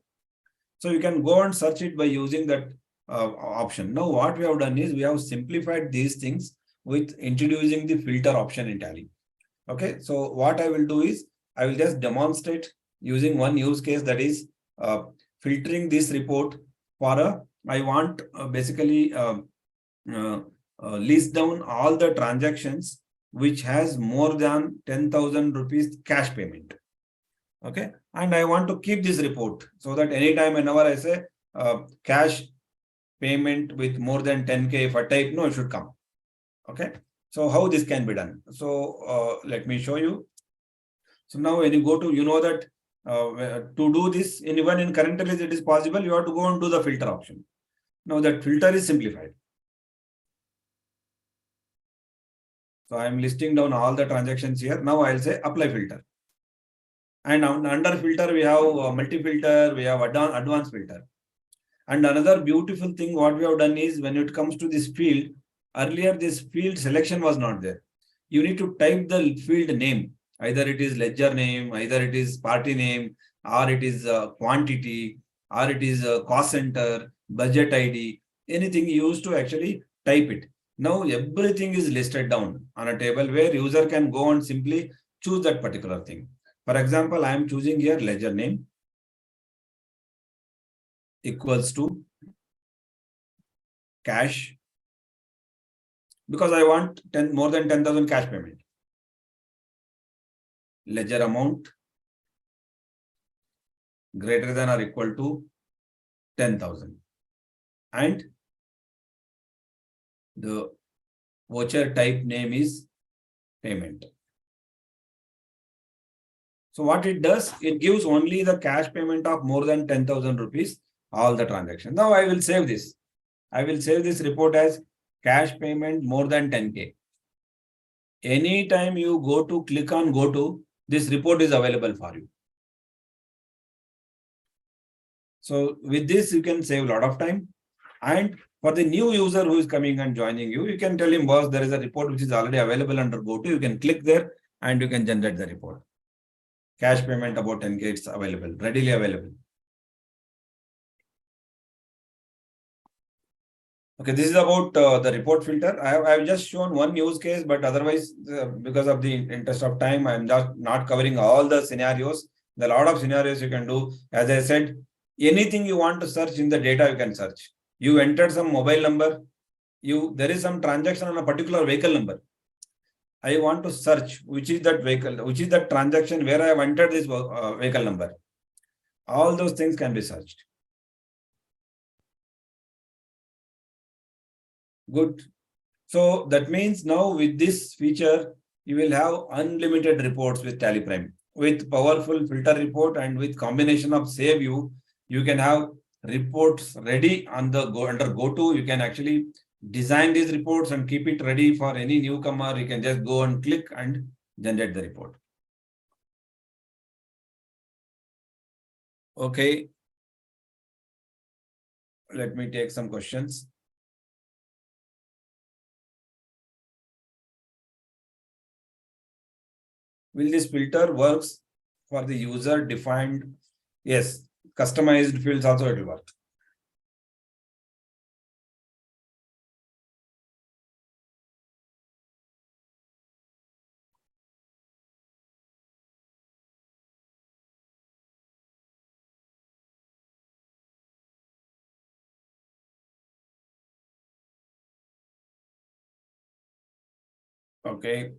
So you can go and search it by using that option. Now what we have done is we have simplified these things with introducing the filter option in Tally. Okay, so what I will do is I will just demonstrate using one use case, that is filtering this report for a, I want basically list down all the transactions which has more than 10,000 rupees cash payment. Okay, and I want to keep this report so that anytime whenever I say cash payment with more than 10K, if I type no, it should come. Okay, so how this can be done? So let me show you. So now when you go to, you know that to do this, even in current release it is possible, you have to go and do the filter option. Now that filter is simplified. So I am listing down all the transactions here. Now I'll say apply filter. And under filter, we have multi-filter, we have advanced filter. And another beautiful thing what we have done is, when it comes to this field, earlier this field selection was not there. You need to type the field name. Either it is ledger name, either it is party name, or it is quantity, or it is cost center, budget ID, anything you used to actually type it. Now everything is listed down on a table where user can go and simply choose that particular thing. For example, I am choosing here ledger name equals to cash, because I want more than 10,000 cash payment. Ledger amount greater than or equal to 10,000. And the voucher type name is payment. So what it does, it gives only the cash payment of more than 10,000 rupees, all the transactions. Now I will save this. I will save this report as cash payment more than 10K. Anytime you go to click on go to, this report is available for you. So with this, you can save a lot of time. And for the new user who is coming and joining you, you can tell him, boss, there is a report which is already available under go to. You can click there and you can generate the report. Cash payment about 10K, it's available, readily available. Okay, this is about the report filter. I have just shown one use case, but otherwise, because of the interest of time, I'm just not covering all the scenarios. There are a lot of scenarios you can do. As I said, anything you want to search in the data, you can search. You entered some mobile number. There is some transaction on a particular vehicle number. I want to search which is that vehicle, which is that transaction where I have entered this vehicle number. All those things can be searched. Good. So that means now with this feature, you will have unlimited reports with TallyPrime. With powerful filter report and with combination of save view, you can have reports ready on the under go-to. You can actually design these reports and keep it ready for any newcomer. You can just go and click and generate the report. Okay. Let me take some questions. Will this filter works for the user defined? Yes, customized fields also it will work. Okay.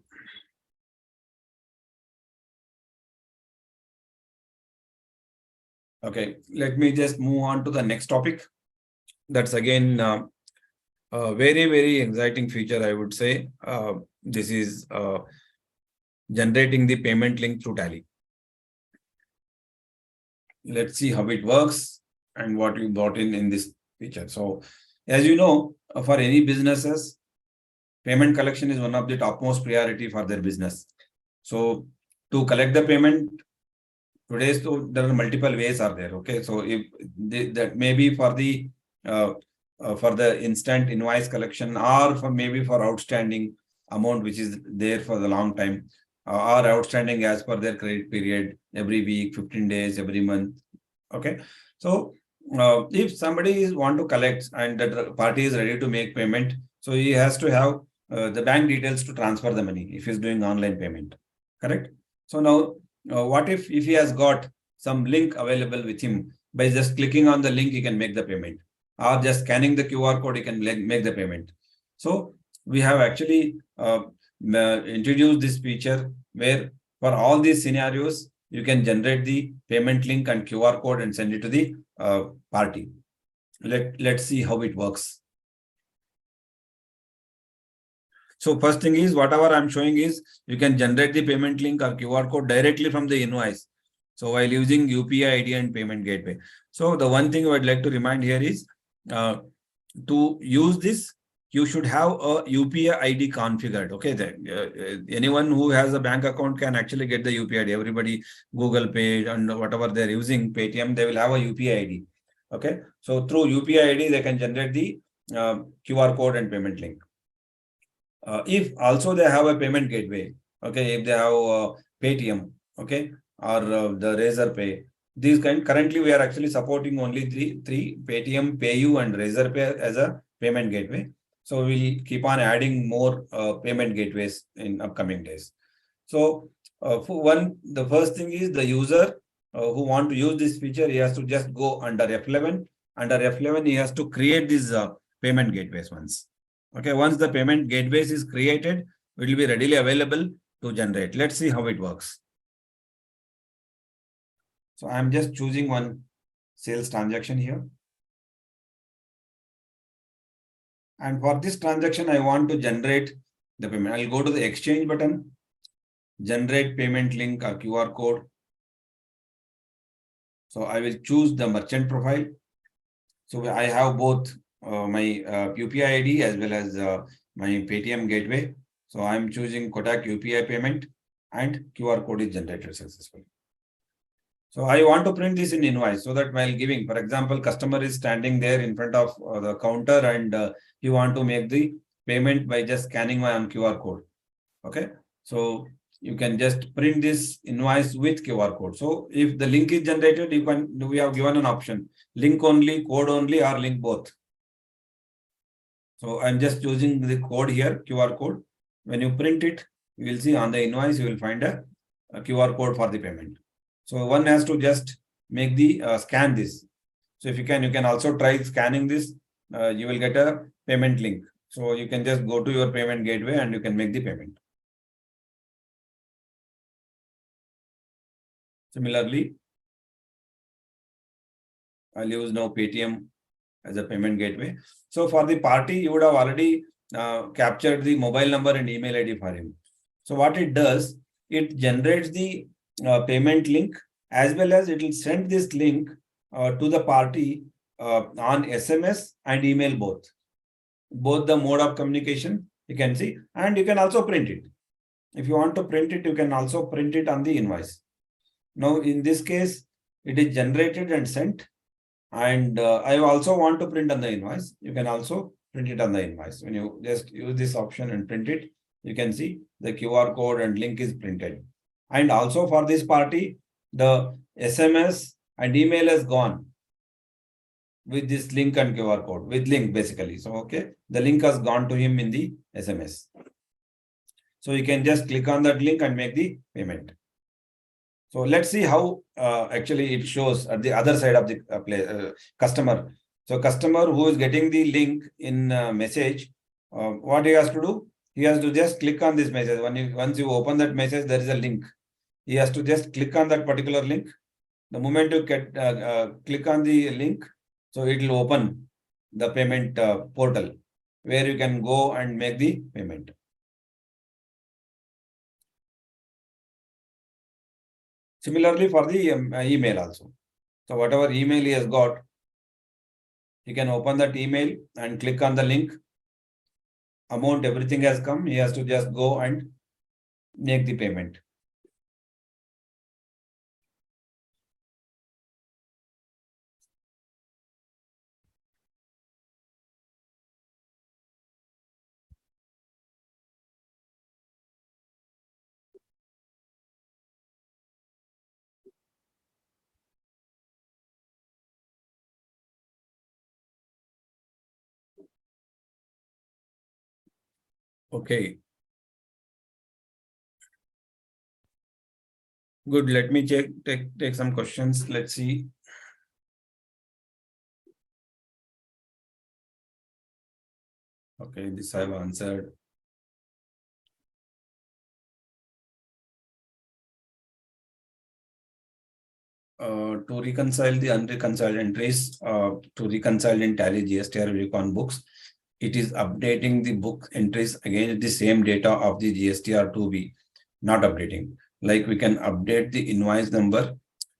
Okay, let me just move on to the next topic. That's again a very, very exciting feature, I would say. This is generating the payment link through Tally. Let's see how it works and what you brought in this feature. So, as you know, for any businesses, payment collection is one of the topmost priority for their business. So, to collect the payment, today, so there are multiple ways are there. Okay, so if that may be for the instant invoice collection, or for maybe for outstanding amount which is there for the long time, or outstanding as per their credit period every week, 15 days, every month. Okay, so if somebody is want to collect and the party is ready to make payment, so he has to have the bank details to transfer the money if he's doing online payment. Correct. So now, what if he has got some link available with him? By just clicking on the link, he can make the payment, or just scanning the QR code, he can make the payment. So we have actually introduced this feature where for all these scenarios, you can generate the payment link and QR code and send it to the party. Let's see how it works. So first thing is, whatever I'm showing is, you can generate the payment link or QR code directly from the invoice. So while using UPI ID and payment gateway. So the one thing I would like to remind here is, to use this, you should have a UPI ID configured. Okay, anyone who has a bank account can actually get the UPI ID. Everybody, Google Pay and whatever they're using, Paytm, they will have a UPI ID. Okay, so through UPI ID, they can generate the QR code and payment link. If also they have a payment gateway, okay, if they have Paytm, okay, or the Razor Pay, these currently we are actually supporting only three Paytm, PayU, and Razor Pay as a payment gateway. So we'll keep on adding more payment gateways in upcoming days. So the first thing is the user who want to use this feature, he has to just go under F11. Under F11, he has to create these payment gateways once. Okay, once the payment gateways is created, it will be readily available to generate. Let's see how it works. So I'm just choosing one sales transaction here. And for this transaction, I want to generate the payment. I'll go to the exchange button, generate payment link or QR code. So I will choose the merchant profile. So I have both my UPI ID as well as my Paytm gateway. So I'm choosing Kotak UPI payment and QR code is generated successfully. So I want to print this in invoice so that while giving, for example, customer is standing there in front of the counter and you want to make the payment by just scanning my QR code. Okay. So you can just print this invoice with QR code. So if the link is generated, we have given an option, link only, code only, or link both. So I'm just using the code here, QR code. When you print it, you will see on the invoice, you will find a QR code for the payment. So one has to just make the scan this. So if you can also try scanning this. You will get a payment link. So you can just go to your payment gateway and you can make the payment. Similarly, I'll use now Paytm as a payment gateway. So for the party, you would have already captured the mobile number and email ID for him. So what it does, it generates the payment link as well as it will send this link to the party on SMS and email both. Both the mode of communication you can see, and you can also print it. If you want to print it, you can also print it on the invoice. Now, in this case, it is generated and sent. And I also want to print on the invoice. You can also print it on the invoice. When you just use this option and print it, you can see the QR code and link is printed. And also for this party, the SMS and email is gone with this link and QR code, with link basically. So, okay, the link has gone to him in the SMS. So you can just click on that link and make the payment. So let's see how actually it shows at the other side of the customer. So customer who is getting the link in message, what he has to do? He has to just click on this message. Once you open that message, there is a link. He has to just click on that particular link. The moment you click on the link, so it will open the payment portal where you can go and make the payment. Similarly for the email also. So whatever email he has got, he can open that email and click on the link. Amount, everything has come. He has to just go and make the payment. Okay. Good. Let me take some questions. Let's see. Okay, this I've answered. To reconcile the unreconciled entries, to reconcile in Tally GSTR Recon books, it is updating the book entries against the same data of the GSTR-2B, not updating. Like we can update the invoice number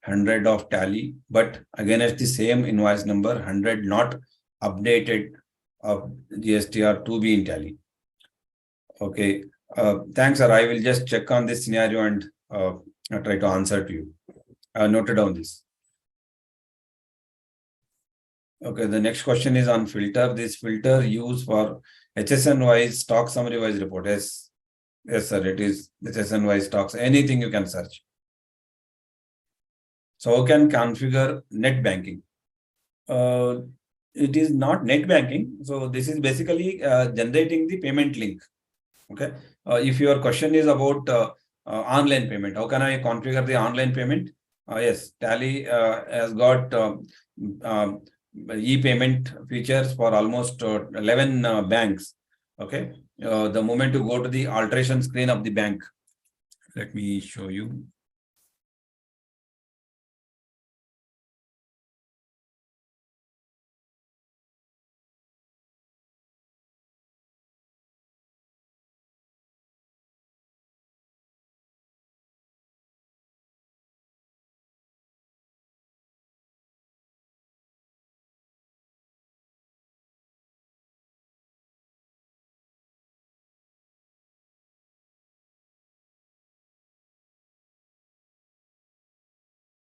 100 of Tally, but against the same invoice number 100 not updated of GSTR-2B in Tally. Okay, thanks, sir. I will just check on this scenario and try to answer to you. Noted down this. Okay, the next question is on filter. This filter used for HSN-wise stock summary-wise report. Yes, sir, it is HSN-wise stocks. Anything you can search. So how can configure net banking? It is not net banking. So this is basically generating the payment link. Okay. If your question is about online payment, how can I configure the online payment? Yes, Tally has got e-payment features for almost 11 banks. Okay. The moment you go to the alteration screen of the bank, let me show you.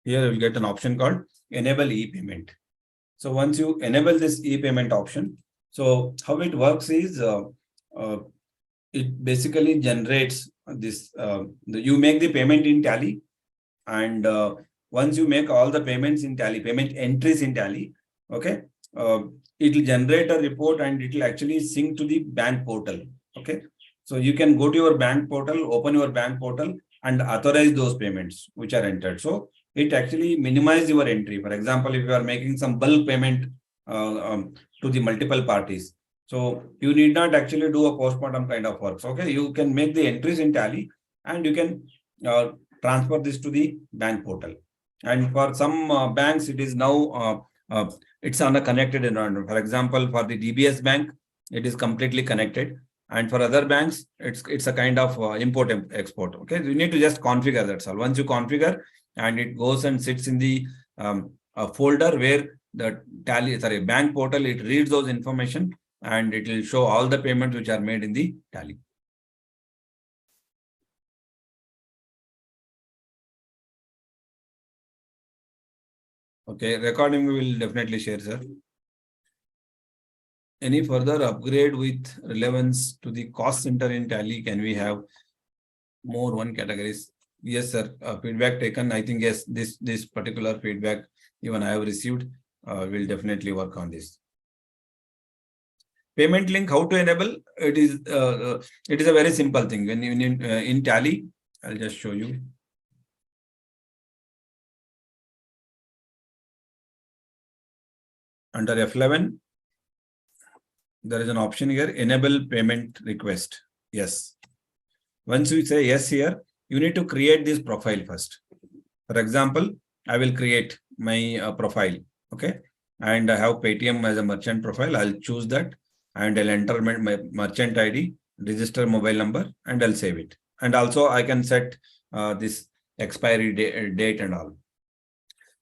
here you'll get an option called enable e-payment. So once you enable this e-payment option, so how it works is it basically generates this. You make the payment in Tally, and once you make all the payments in Tally, payment entries in Tally, okay, it will generate a report and it will actually sync to the bank portal. Okay, so you can go to your bank portal, open your bank portal, and authorize those payments which are entered. So it actually minimizes your entry. For example, if you are making some bulk payment to the multiple parties, so you need not actually do a postmortem kind of works. Okay, you can make the entries in Tally and you can transfer this to the bank portal. And for some banks, it is now it's on a connected environment. For example, for the DBS bank, it is completely connected. And for other banks, it's a kind of import export. Okay, you need to just configure that. So once you configure, and it goes and sits in the a folder where the bank portal, it reads those information and it will show all the payments which are made in the Tally. Okay, recording we will definitely share, sir. Any further upgrade with relevance to the cost center in Tally? Can we have more one categories? Yes, sir. Feedback taken. I think yes, this particular feedback even I have received. We'll definitely work on this. Payment link, how to enable? It is a very simple thing. When you in Tally, I'll just show you. Under F11, there is an option here, enable payment request. Yes. Once you say yes here, you need to create this profile first. For example, I will create my profile. Okay. And I have Paytm as a merchant profile. I'll choose that and I'll enter my merchant ID, register mobile number, and I'll save it. And also I can set this expiry date and all.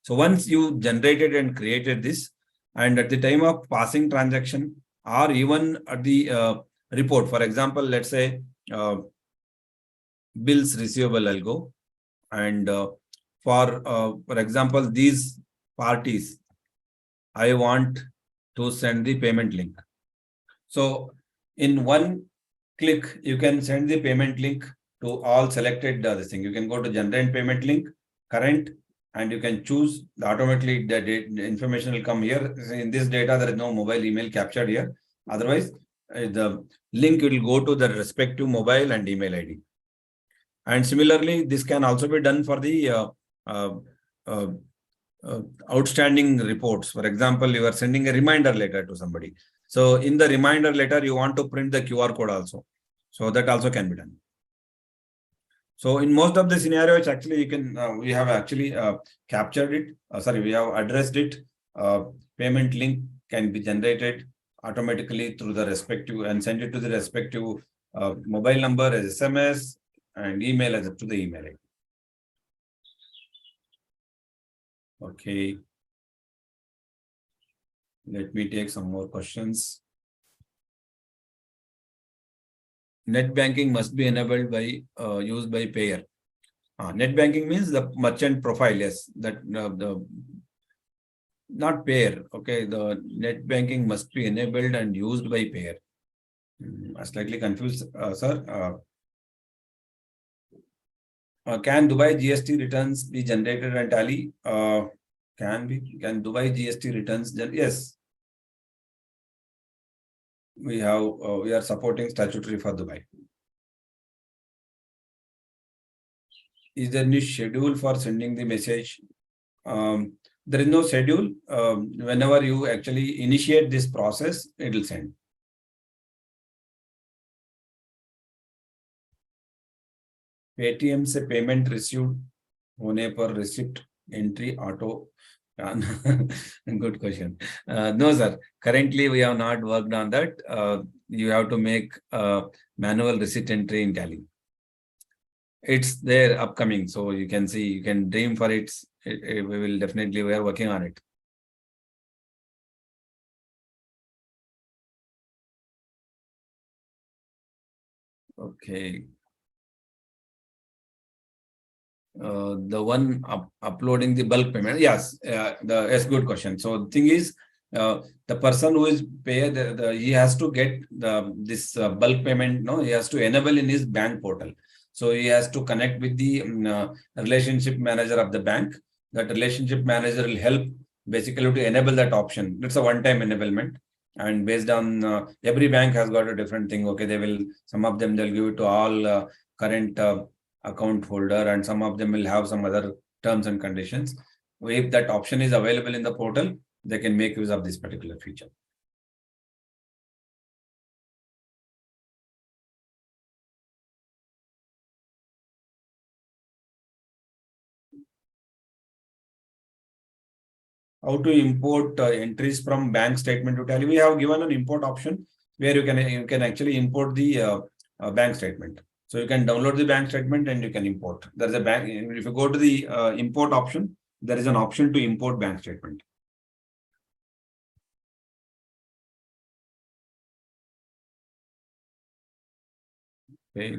So once you generated and created this, and at the time of passing transaction, or even at the report, for example, let's say bills receivable, I'll go. And for example, these parties, I want to send the payment link. So in one click, you can send the payment link to all selected this thing. You can go to generate payment link, current, and you can choose automatically the information will come here. In this data, there is no mobile email captured here. Otherwise, the link will go to the respective mobile and email ID. And similarly, this can also be done for the outstanding reports. For example, you are sending a reminder letter to somebody. So in the reminder letter, you want to print the QR code also. So that also can be done. So in most of the scenarios, actually, you can we have actually captured it. We have addressed it. Payment link can be generated automatically through the respective and send it to the respective mobile number as SMS and email as to the email ID. Okay. Let me take some more questions. Net banking must be enabled by used by payer. Net banking means the merchant profile. Yes, that the not payer. Okay, the net banking must be enabled and used by payer. I'm slightly confused, sir. Can Dubai GST returns be generated and Tally? Can Dubai GST returns? Yes. We are supporting statutory for Dubai. Is there any schedule for sending the message? There is no schedule. Whenever you actually initiate this process, it will send. Paytm से payment received होने पर receipt entry auto. Good question. No, sir. Currently, we have not worked on that. You have to make manual receipt entry in Tally. It's there upcoming, so you can see, you can dream for it. We will definitely, we are working on it. Okay. the one uploading the bulk payment. Yes, yes, good question. So the thing is, the person who is paid, he has to get this bulk payment. No, he has to enable in his bank portal. So he has to connect with the relationship manager of the bank. That relationship manager will help basically to enable that option. It's a one-time enablement. And based on every bank has got a different thing. Okay, they will, some of them they'll give it to all current account holder, and some of them will have some other terms and conditions. If that option is available in the portal, they can make use of this particular feature. How to import entries from bank statement to Tally? We have given an import option where you can actually import the bank statement. So you can download the bank statement and you can import. There's a bank. If you go to the import option, there is an option to import bank statement. Okay.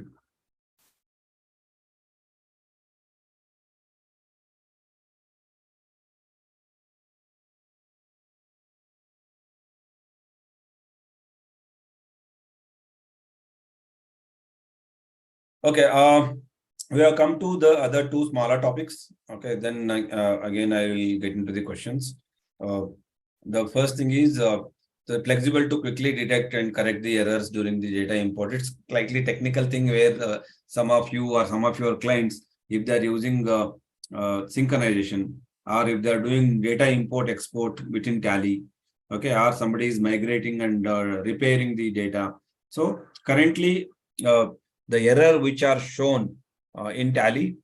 Okay, we have come to the other two smaller topics. Okay, then again, I will get into the questions. The first thing is the flexible to quickly detect and correct the errors during the data import. It's slightly technical thing where some of you or some of your clients, if they're using synchronization, or if they're doing data import export within Tally, okay, or somebody is migrating and repairing the data. So currently, the error which are shown in Tally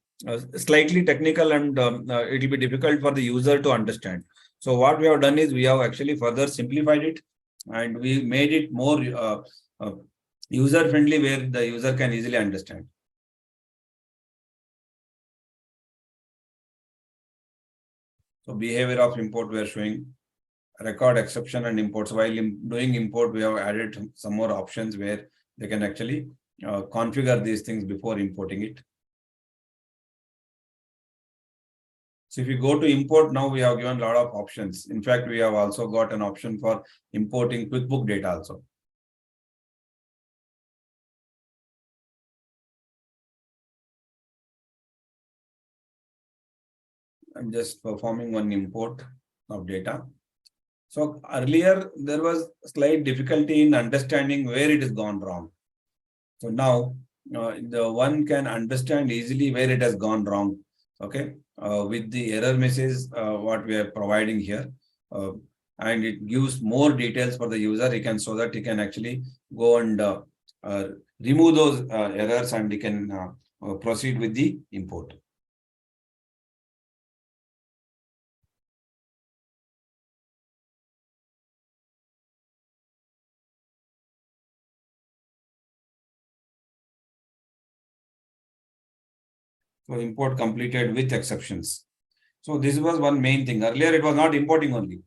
slightly technical, and it will be difficult for the user to understand. So what we have done is we have actually further simplified it, and we made it more user friendly, where the user can easily understand. So behavior of import we are showing, record exception and imports. While doing import, we have added some more options where they can actually configure these things before importing it. So if you go to import now, we have given a lot of options. In fact, we have also got an option for importing QuickBook data also. I'm just performing one import of data. So earlier there was slight difficulty in understanding where it has gone wrong. So now the one can understand easily where it has gone wrong. Okay, with the error message, what we are providing here, and it gives more details for the user. He can, so that he can actually go and remove those errors, and he can proceed with the import. So import completed with exceptions. So this was one main thing. Earlier it was not importing only.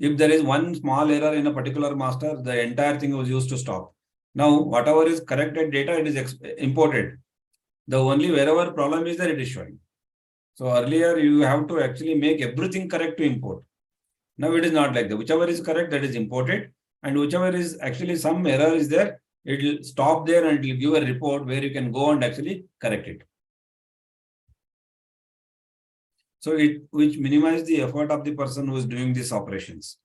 If there is one small error in a particular master, the entire thing was used to stop. Now, whatever is corrected data, it is imported. The only wherever problem is there, it is showing. So earlier you have to actually make everything correct to import. Now it is not like that. Whichever is correct, that is imported, and whichever is actually some error is there, it will stop there and it will give a report where you can go and actually correct it. So which minimize the effort of the person who is doing these operations.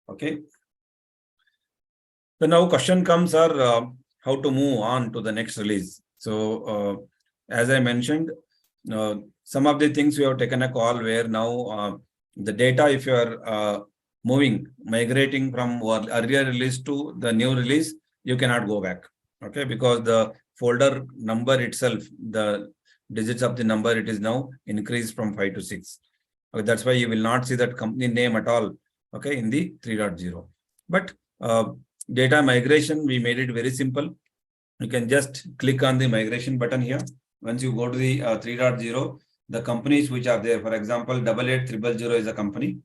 Okay. So now question comes are how to move on to the next release. So as I mentioned, some of the things we have taken a call where now the data, if you are migrating from earlier release to the new release, you cannot go back. Okay, because the folder number itself, the digits of the number, it is now increased from 5 to 6. Okay, that's why you will not see that company name at all. Okay, in the 3.0. But data migration, we made it very simple. You can just click on the migration button here. Once you go to the 3.0, the companies which are there, for example, 88,000 is a company.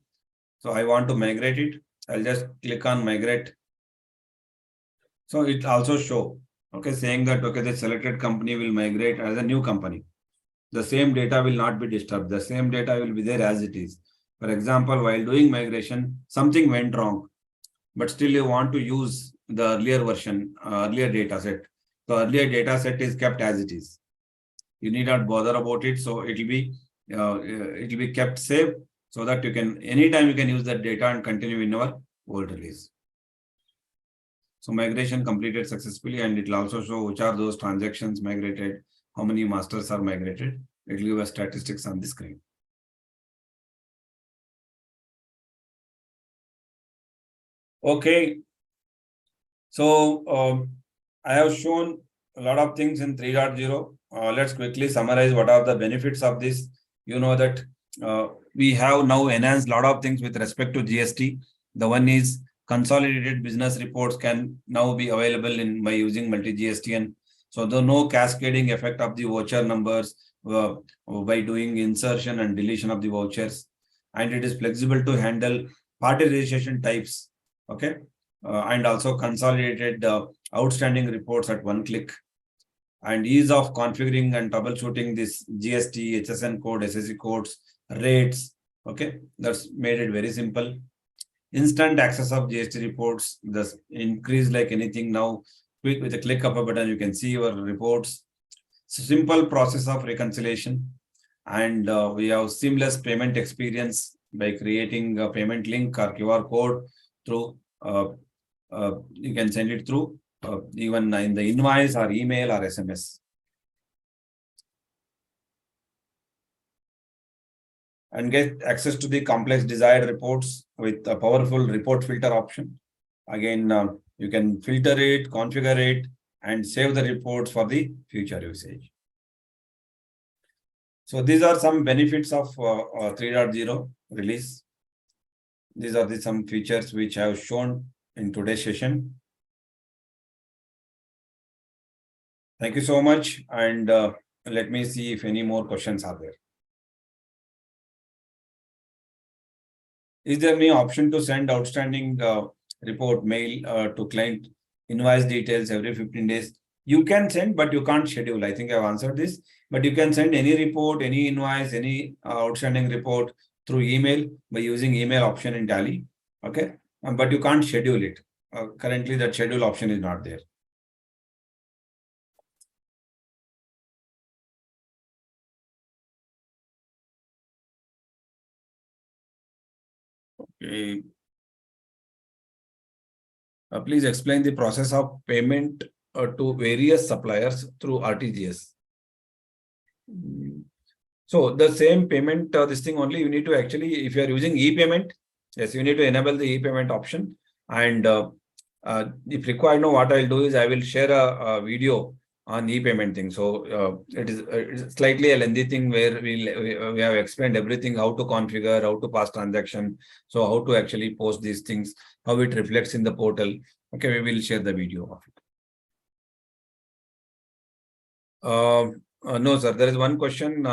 So I want to migrate it. I'll just click on migrate. So it also show, okay, saying that, okay, the selected company will migrate as a new company. The same data will not be disturbed. The same data will be there as it is. For example, while doing migration, something went wrong, but still you want to use the earlier version, earlier data set. The earlier data set is kept as it is. You need not bother about it. So it will be kept safe so that you can, anytime you can use that data and continue in our old release. So migration completed successfully, and it will also show which are those transactions migrated, how many masters are migrated. It will give us statistics on the screen. Okay. So I have shown a lot of things in 3.0. Let's quickly summarize what are the benefits of this. You know that we have now enhanced a lot of things with respect to GST. The one is consolidated business reports can now be available by using multi-GSTN. So the no cascading effect of the voucher numbers by doing insertion and deletion of the vouchers. And it is flexible to handle party registration types. Okay. And also consolidated outstanding reports at one click, and ease of configuring and troubleshooting this GST, HSN code, SSC codes, rates. Okay, that's made it very simple. Instant access of GST reports, thus increase like anything now. Quick, with a click of a button, you can see your reports. Simple process of reconciliation, and we have seamless payment experience by creating a payment link or QR code through. You can send it through even in the invoice or email or SMS. And get access to the complex desired reports with a powerful report filter option. Again, you can filter it, configure it, and save the reports for the future usage. So these are some benefits of 3.0 release. These are some features which I have shown in today's session. Thank you so much, and let me see if any more questions are there. Is there any option to send outstanding report mail to client invoice details every 15 days? You can send, but you can't schedule. I think I've answered this, but you can send any report, any invoice, any outstanding report through email by using email option in Tally. Okay, but you can't schedule it. Currently, that schedule option is not there. Okay. Please explain the process of payment to various suppliers through RTGS. So the same payment, this thing only you need to actually, if you are using e-payment, yes, you need to enable the e-payment option. And if required, no, what I'll do is I will share a video on e-payment thing. So it's slightly a lengthy thing where we have explained everything, how to configure, how to pass transaction, so how to actually post these things, how it reflects in the portal. Okay, we will share the video of it. No, sir. There is one question.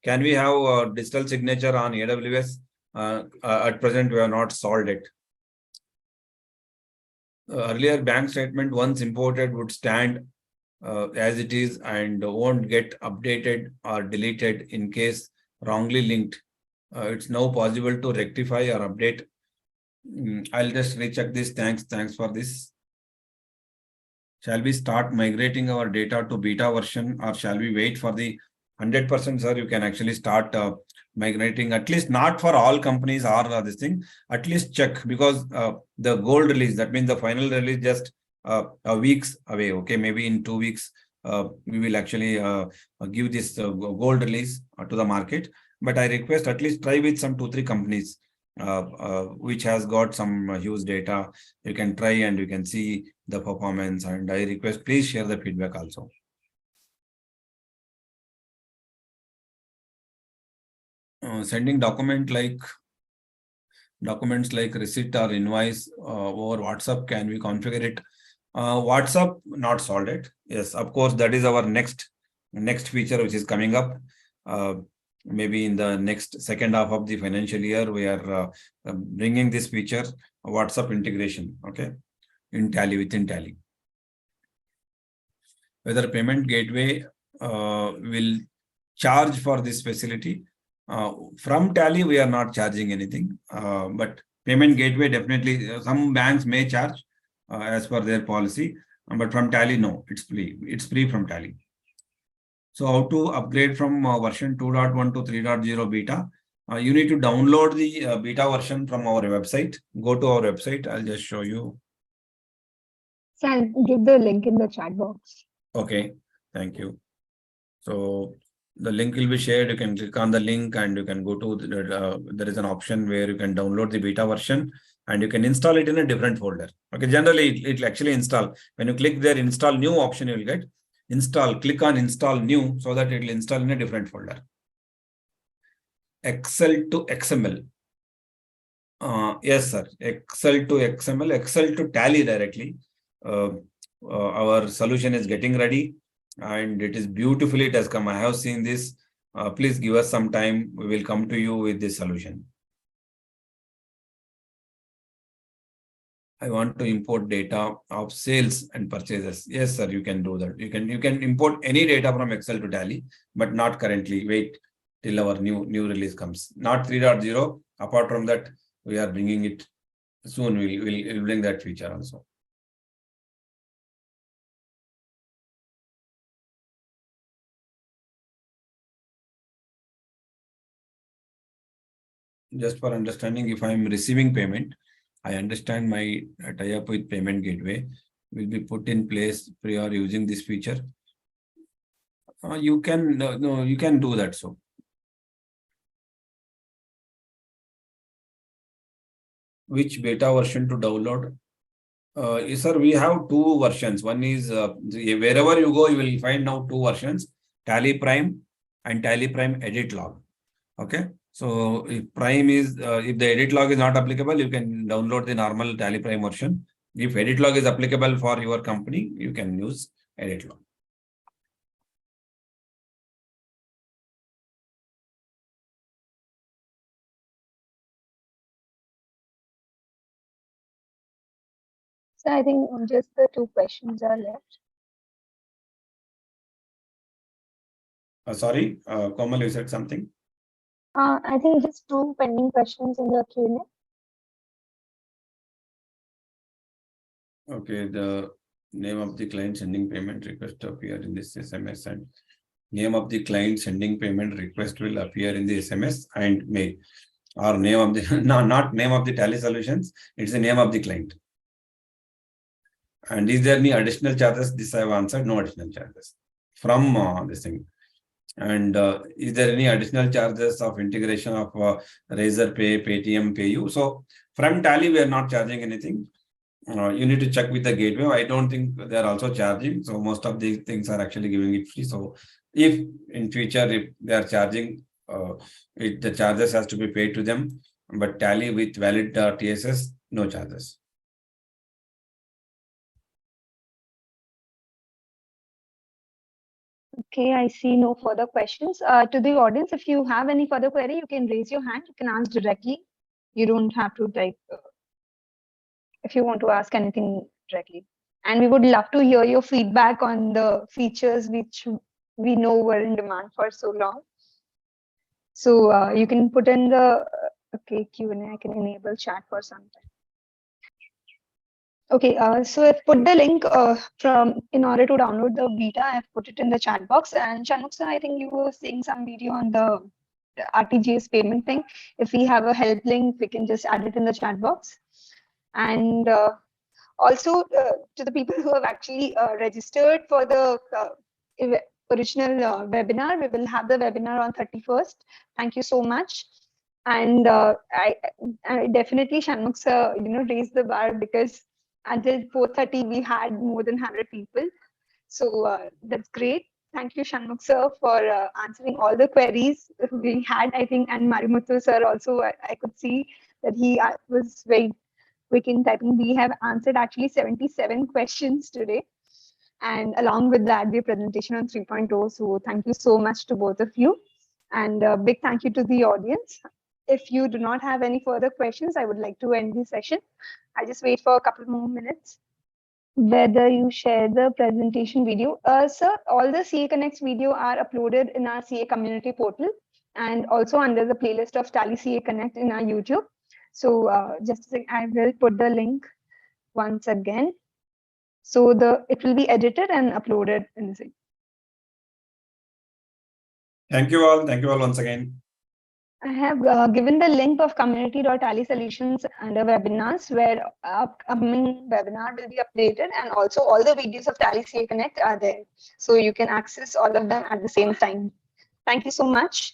Can we have digital signature on AWS? At present, we have not solved it. Earlier, bank statement once imported would stand as it is and won't get updated or deleted in case wrongly linked. It's now possible to rectify or update. I'll just recheck this. Thanks for this. Shall we start migrating our data to beta version, or shall we wait for the 100%, sir? You can actually start migrating, at least not for all companies or this thing. At least check, because the gold release, that means the final release, just a weeks away. Okay, maybe in 2 weeks, we will actually give this gold release to the market. But I request at least try with some 2-3 companies which has got some huge data. You can try and you can see the performance, and I request please share the feedback also. Sending documents like receipt or invoice over WhatsApp, can we configure it? WhatsApp not solved it. Yes, of course, that is our next feature which is coming up. maybe in the next second half of the financial year, we are bringing this feature, WhatsApp integration, okay, in Tally, within Tally. Whether payment gateway will charge for this facility. From Tally, we are not charging anything, but payment gateway definitely, some banks may charge as per their policy, but from Tally, no, it's free. It's free from Tally. So how to upgrade from version 2.1 to 3.0 beta? You need to download the beta version from our website. Go to our website. I'll just show you. So I'll give the link in the chat box. Okay, thank you. So the link will be shared. You can click on the link and you can go to there is an option where you can download the beta version and you can install it in a different folder. Okay, generally it will actually install. When you click there, install new option, you will get install. Click on install new so that it will install in a different folder. Excel to XML. Yes, sir. Excel to XML, Excel to Tally directly. Our solution is getting ready and it is beautifully, it has come. I have seen this. Please give us some time. We will come to you with this solution. I want to import data of sales and purchases. Yes, sir, you can do that. You can import any data from Excel to Tally, but not currently. Wait till our new release comes. Not 3.0. Apart from that, we are bringing it soon. We'll bring that feature also. Just for understanding, if I am receiving payment, I understand my tie-up with payment gateway will be put in place prior using this feature. You can no, you can do that. So which beta version to download? Yes, sir, we have two versions. One is wherever you go, you will find now two versions: TallyPrime and TallyPrime Edit Log. Okay. So if Prime is, if the edit log is not applicable, you can download the normal TallyPrime version. If edit log is applicable for your company, you can use edit log. So I think just the two questions are left. Sorry, Komal, you said something? I think just two pending questions in the Q&A. Okay, the name of the client sending payment request to appear in this SMS and name of the client sending payment request will appear in the SMS and mail. Or name of the, no, not name of the Tally solutions, it's the name of the client. And is there any additional charges? This I have answered, no additional charges from this thing. And is there any additional charges of integration of Razor Pay, Paytm, PayU? So from Tally, we are not charging anything. You need to check with the gateway. I don't think they are also charging. So most of these things are actually giving it free. So if in future, if they are charging, the charges has to be paid to them. But Tally with valid TSS, no charges. Okay, I see no further questions. To the audience, if you have any further query, you can raise your hand. You can ask directly. You don't have to type if you want to ask anything directly. And we would love to hear your feedback on the features which we know were in demand for so long. So you can put in the okay Q&A. I can enable chat for some time. Okay, so I've put the link from in order to download the beta. I've put it in the chat box. And Shanmukh sir, I think you were seeing some video on the RTGS payment thing. If we have a help link, we can just add it in the chat box. And also to the people who have actually registered for the original webinar, we will have the webinar on 31st. Thank you so much. And I definitely Shanmukh sir, raised the bar because until 4:30 we had more than 100 people. So that's great. Thank you, Shanmukh sir, for answering all the queries we had, I think, and Marimuthu sir also, I could see that he was very quick in typing. We have answered actually 77 questions today. And along with that, the presentation on 3.0. So thank you so much to both of you. And a big thank you to the audience. If you do not have any further questions, I would like to end the session. I just wait for a couple more minutes. Whether you share the presentation video. Sir, all the CA Connects video are uploaded in our CA community portal and also under the playlist of Tally CA Connect in our YouTube. So just a second, I will put the link once again. So it will be edited and uploaded in the same. Thank you all. Thank you all once again. I have given the link of community.tallysolutions under webinars where upcoming webinar will be updated, and also all the videos of Tally CA Connect are there. So you can access all of them at the same time. Thank you so much.